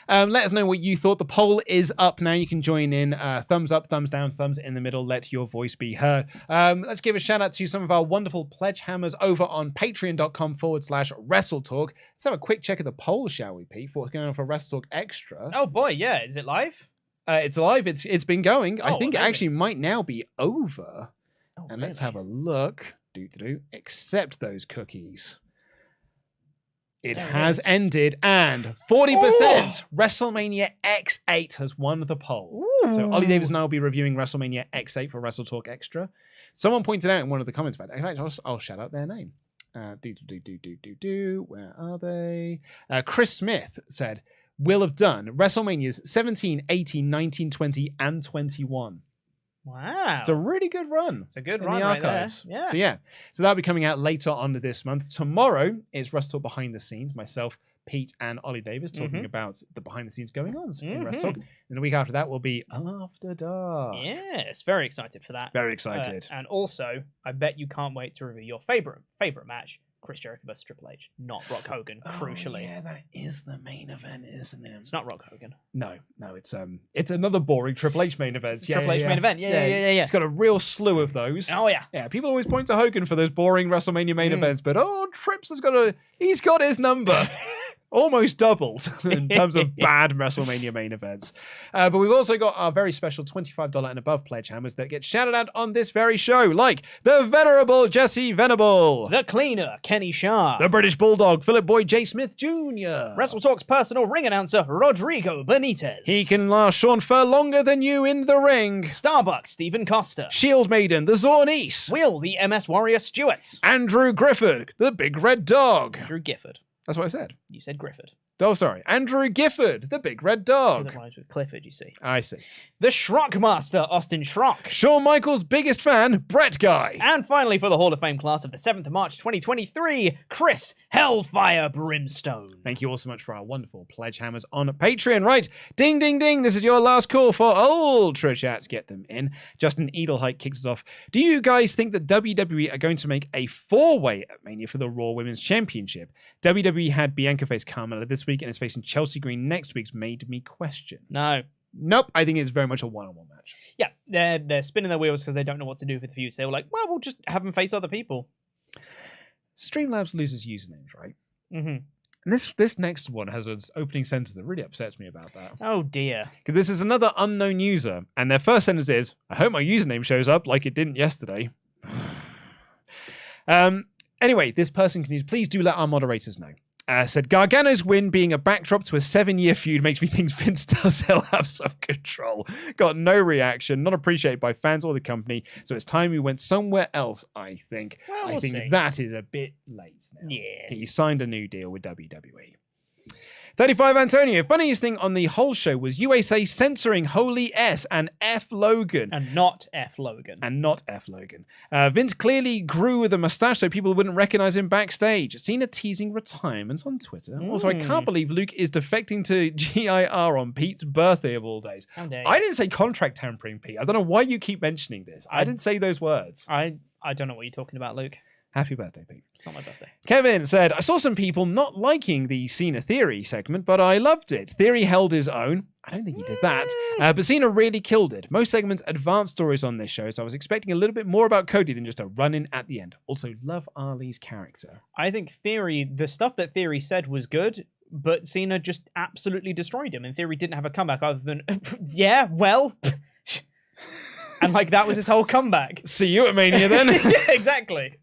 Let us know what you thought. The poll is up now. You can join in. Thumbs up, thumbs down, thumbs in the middle. Let your voice be heard. Let's give a shout out to some of our wonderful Pledgehammers over on patreon.com/WrestleTalk. Let's have a quick check of the poll, shall we, Pete, for what's going on for WrestleTalk Extra. Oh boy, yeah. Is it live? It's live. It's been going. I think amazing. it actually might now be over. Oh, And let's have a look. Accept those cookies. It has ended, and 40% WrestleMania X8 has won the poll. Ooh. So Ollie Davis and I will be reviewing WrestleMania X8 for WrestleTalk Extra. Someone pointed out in one of the comments, in fact, I'll shout out their name. Where are they? Chris Smith said, "Will have done WrestleManias 17, 18, 19, 20, and 21." Wow. It's a really good run. It's a good in run the right there. archives. Yeah. So that'll be coming out later on this month. Tomorrow is WrestleTalk Behind the Scenes. Myself, Pete, and Ollie Davis talking about the behind the scenes going on in WrestleTalk. And the week after that will be After Dark. Yes, very excited for that. Very excited. And also, I bet you can't wait to review your favorite match, Chris Jericho vs. Triple H, not Rock Hogan, crucially. Yeah, that is the main event, isn't it? It's not Rock Hogan. No, it's another boring Triple H main event. Triple H main event. Yeah. It's got a real slew of those. Oh yeah. Yeah, people always point to Hogan for those boring WrestleMania main events, but Trips he's got his number. Almost doubled in terms of bad WrestleMania main events. But we've also got our very special $25 and above Pledgehammers that get shouted out on this very show, like the Venerable Jesse Venable, the Cleaner, Kenny Sharp, the British Bulldog, Philip Boyd J. Smith Jr., WrestleTalk's personal ring announcer, Rodrigo Benitez. He can last Sean Fur longer than you in the ring, Starbucks, Stephen Costa, Shield Maiden, the Zornice, Will, the MS Warrior Stewart, Andrew Grifford, the Big Red Dog. Andrew Gifford. That's what I said. You said Grifford. Oh, sorry. Andrew Gifford, the Big Red Dog. That rhymes with Clifford, you see. I see. The Schrock Master, Austin Schrock. Shawn Michaels' biggest fan, Brett Guy. And finally, for the Hall of Fame class of the 7th of March 2023, Chris Hellfire Brimstone. Thank you all so much for our wonderful Pledgehammers on Patreon. Right, ding, ding, ding. This is your last call for UltraChats. Get them in. Justin Edelheit kicks us off. Do you guys think that WWE are going to make a 4-way at Mania for the Raw Women's Championship? WWE had Bianca face Carmella this week and is facing Chelsea Green next week's made me question. No. Nope, I think it's very much a one-on-one match. Yeah, they're spinning their wheels because they don't know what to do for the future. They were like, well, we'll just have them face other people. Streamlabs loses usernames, right? Mm-hmm. And this next one has an opening sentence that really upsets me about that. Oh, dear. Because this is another unknown user, and their first sentence is, I hope my username shows up like it didn't yesterday. Anyway, this person can use, please do let our moderators know. Said, Gargano's win being a backdrop to a 7-year feud makes me think Vince does still have some control. Got no reaction, not appreciated by fans or the company, so it's time we went somewhere else, I think. Well, I think see. that is a bit late now. Yes. He signed a new deal with WWE. 35 Antonio, funniest thing on the whole show was USA censoring Holy S and F Logan. And not F Logan. Vince clearly grew with a mustache so people wouldn't recognize him backstage. Cena teasing retirement on Twitter. Also, I can't believe Luke is defecting to GIR on Pete's birthday of all days. How dare you. I didn't say contract tampering, Pete. I don't know why you keep mentioning this. I didn't say those words. I don't know what you're talking about, Luke. Happy birthday, Pete. It's not my birthday. Kevin said, I saw some people not liking the Cena Theory segment, but I loved it. Theory held his own. I don't think he did that. But Cena really killed it. Most segments advanced stories on this show, so I was expecting a little bit more about Cody than just a run-in at the end. Also, love Ali's character. I think the stuff that Theory said was good, but Cena just absolutely destroyed him. And Theory didn't have a comeback other than, yeah, well... and like, that was his whole comeback. See you at Mania then. Yeah, exactly.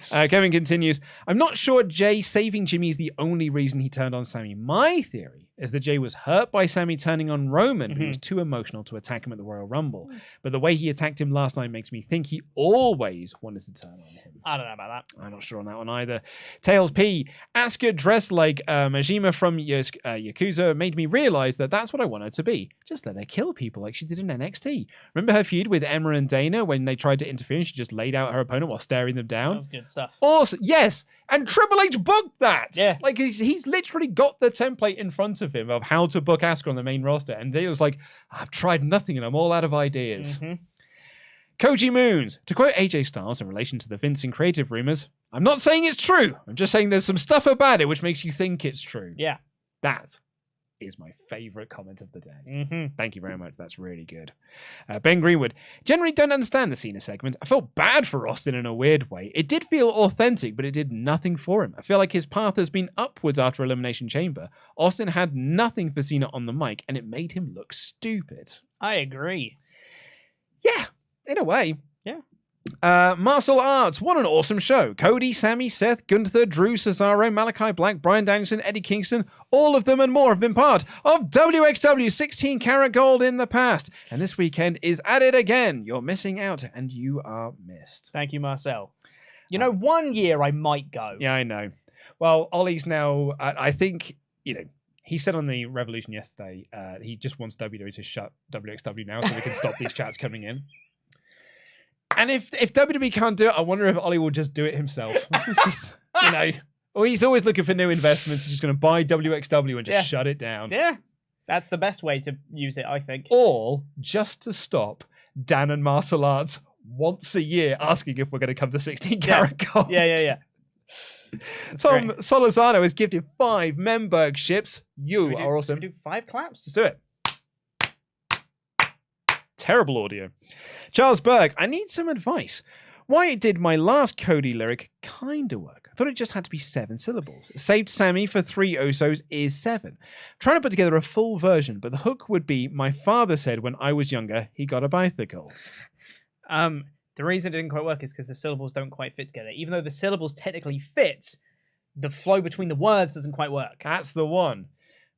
Kevin continues, I'm not sure Jey saving Jimmy is the only reason he turned on Sami. My theory is that Jey was hurt by Sami turning on Roman, but he was too emotional to attack him at the Royal Rumble. But the way he attacked him last night makes me think he always wanted to turn on him. I don't know about that. I'm not sure on that one either. Tails P. Asuka dressed like Majima from Yakuza made me realize that that's what I want her to be. Just let her kill people like she did in NXT. Remember her feud with Emma and Dana when they tried to interfere and she just laid out her opponent while staring them down? That was good stuff. Awesome. Yes. And Triple H booked that. Yeah. Like, he's literally got the template in front of him of how to book Asuka on the main roster. And he was like, I've tried nothing and I'm all out of ideas. Koji Moons. To quote AJ Styles in relation to the Vince and creative rumors, I'm not saying it's true. I'm just saying there's some stuff about it which makes you think it's true. Yeah. That is my favorite comment of the day. Mm-hmm. Thank you very much. That's really good. Ben Greenwood. Generally don't understand the Cena segment. I felt bad for Austin in a weird way. It did feel authentic, but it did nothing for him. I feel like his path has been upwards after Elimination Chamber. Austin had nothing for Cena on the mic, and it made him look stupid. I agree. Yeah, in a way. Yeah. Martial Arts, what an awesome show. Cody, Sammy, Seth, Gunther, Drew, Cesaro, Malachi Black, Bryan Danielson, Eddie Kingston, all of them and more have been part of WXW 16 Karat Gold in the past. And this weekend is at it again. You're missing out and you are missed. Thank you, Marcel. You know, 1 year I might go. Yeah, I know. Well, Ollie's now, I think, he said on the Revolution yesterday, he just wants WWE to shut WXW now so we can stop these chats coming in. And if WWE can't do it, I wonder if Ollie will just do it himself. Just, or he's always looking for new investments. He's just going to buy WXW and just shut it down. Yeah, that's the best way to use it, I think. Or just to stop Dan and Martial Arts once a year asking if we're going to come to 16 Karat Gold. Yeah. Tom Solozano has gifted 5 memberships. You are awesome. Can we do 5 claps? Let's do it. Terrible audio. Charles Berg, I need some advice. Why did my last Cody lyric kinda work? I thought it just had to be 7 syllables. Saved Sammy for 3 Usos is 7. Trying to put together a full version, but the hook would be, my father said when I was younger, he got a bicycle. The reason it didn't quite work is because the syllables don't quite fit together. Even though the syllables technically fit, the flow between the words doesn't quite work. That's the one.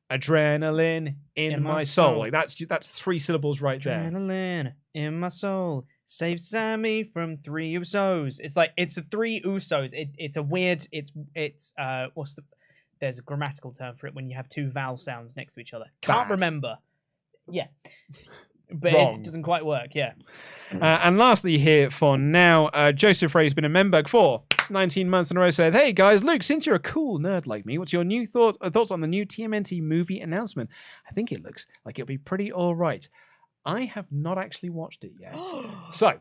Adrenaline in my soul. Like that's 3 syllables right there. Adrenaline in my soul. Save Sammy from 3 Usos. It's like it's a 3 Usos. It's a weird. It's there's a grammatical term for it when you have 2 vowel sounds next to each other. Can't remember. Yeah. But it doesn't quite work, yeah. And lastly here for now, Joseph Ray's been a member for 19 months in a row, said, hey guys, Luke, since you're a cool nerd like me, what's your new thoughts on the new TMNT movie announcement? I think it looks like it'll be pretty all right. I have not actually watched it yet. So,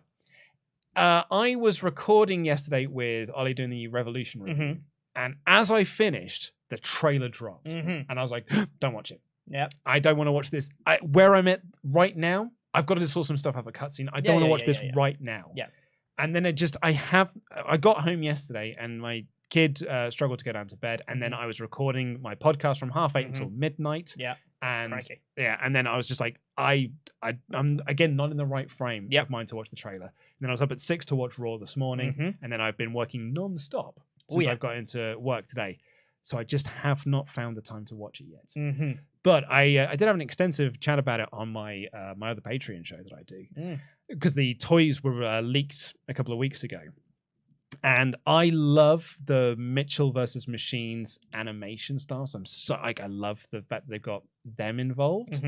I was recording yesterday with Ollie doing the Revolution review, and as I finished, the trailer dropped, and I was like, don't watch it. Yeah, I don't want to watch this. Where I'm at right now, I've got to sort some stuff out of a cutscene. I don't want to watch this right now. Yeah. And then I got home yesterday and my kid struggled to go down to bed. And then I was recording my podcast from 8:30 until midnight. Yeah. And and then I was just like, I'm again not in the right frame of mind to watch the trailer. And then I was up at 6 to watch Raw this morning. And then I've been working non-stop since I've got into work today. So I just have not found the time to watch it yet. But I did have an extensive chat about it on my my other Patreon show that I do. Because the toys were leaked a couple of weeks ago. And I love the Mitchell versus Machines animation style. So I love the fact that they've got them involved.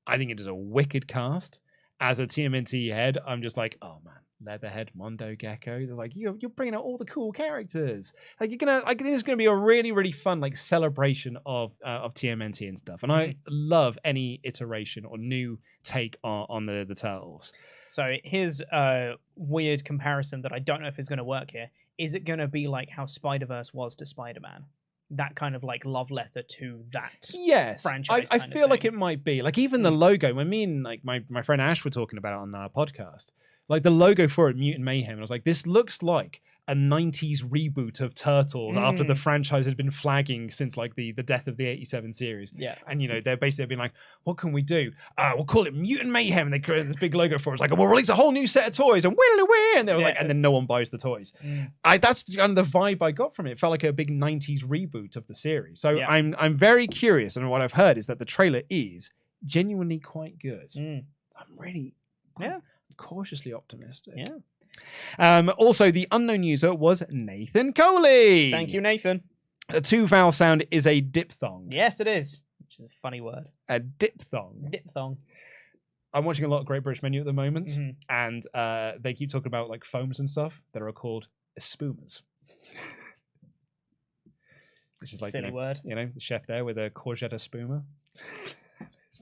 I think it is a wicked cast. As a TMNT head, I'm just like, oh man, Leatherhead, Mondo Gecko. They're like, you're bringing out all the cool characters. Like I think it's gonna be a really, really fun celebration of TMNT and stuff. And I love any iteration or new take on the Turtles. So here's a weird comparison that I don't know if is going to work here. Is it going to be like how Spider-Verse was to Spider-Man? That kind of love letter to that franchise. I feel like it might be. Like even the logo, when me and my friend Ash were talking about it on our podcast, like the logo for it, Mutant Mayhem, and I was like, this looks like a 90s reboot of Turtles after the franchise had been flagging since the death of the 87 series. Yeah. And they're basically been like, what can we do? We'll call it Mutant Mayhem, and they created this big logo for it. It's like, we'll release a whole new set of toys and and they were and then no one buys the toys. That's kind of the vibe I got from it. It felt like a big 90s reboot of the series. So I'm very curious, and what I've heard is that the trailer is genuinely quite good. I'm really cautiously optimistic. Also, the unknown user was Nathan Coley. Thank you, Nathan. A 2-vowel sound is a diphthong. Yes, it is. Which is a funny word. A diphthong. Diphthong. I'm watching a lot of Great British Menu at the moment, and they keep talking about foams and stuff that are called espumas. Which is silly word. The chef there with a courgette espuma.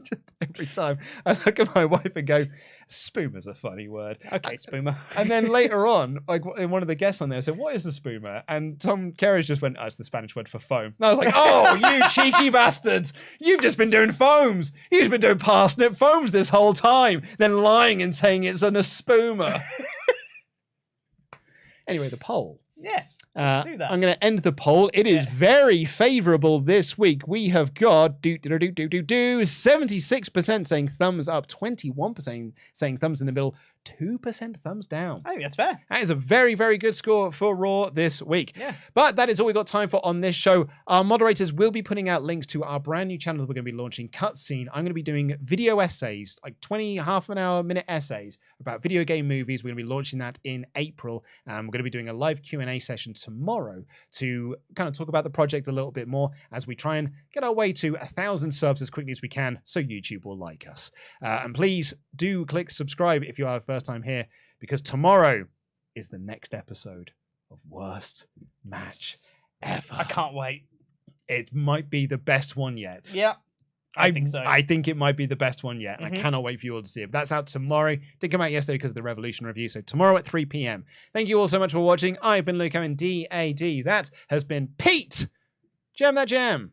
Just every time I look at my wife and go, spoomer's a funny word. Okay, spoomer. And then later on, like in one of the guests on there said, what is a spoomer? And Tom Kerridge just went, oh, it's the Spanish word for foam. And I was like, oh, you cheeky bastards. You've just been doing foams. You've just been doing parsnip foams this whole time. Then lying and saying it's a spoomer. Anyway, the poll. Yes, let's do that. I'm going to end the poll. It is very favorable this week. We have got 76% saying thumbs up, 21% saying thumbs in the middle, 2% thumbs down. I think that's fair. That is a very, very good score for Raw this week. Yeah. But that is all we've got time for on this show. Our moderators will be putting out links to our brand new channel that we're going to be launching, Cutscene. I'm going to be doing video essays, like 20, half an hour, minute essays about video game movies. We're going to be launching that in April. We're going to be doing a live Q&A session tomorrow to kind of talk about the project a little bit more as we try and get our way to 1,000 subs as quickly as we can so YouTube will like us. And please do click subscribe if you are first time here, because tomorrow is the next episode of Worst Match Ever. I can't wait. It might be the best one yet. Yeah, I think so. I think it might be the best one yet, and I cannot wait for you all to see it. But that's out tomorrow. Did come out yesterday because of the Revolution review, so tomorrow at 3 p.m. Thank you all so much for watching. I've been Luke, I'm in DAD. That has been Pete. Jam that jam.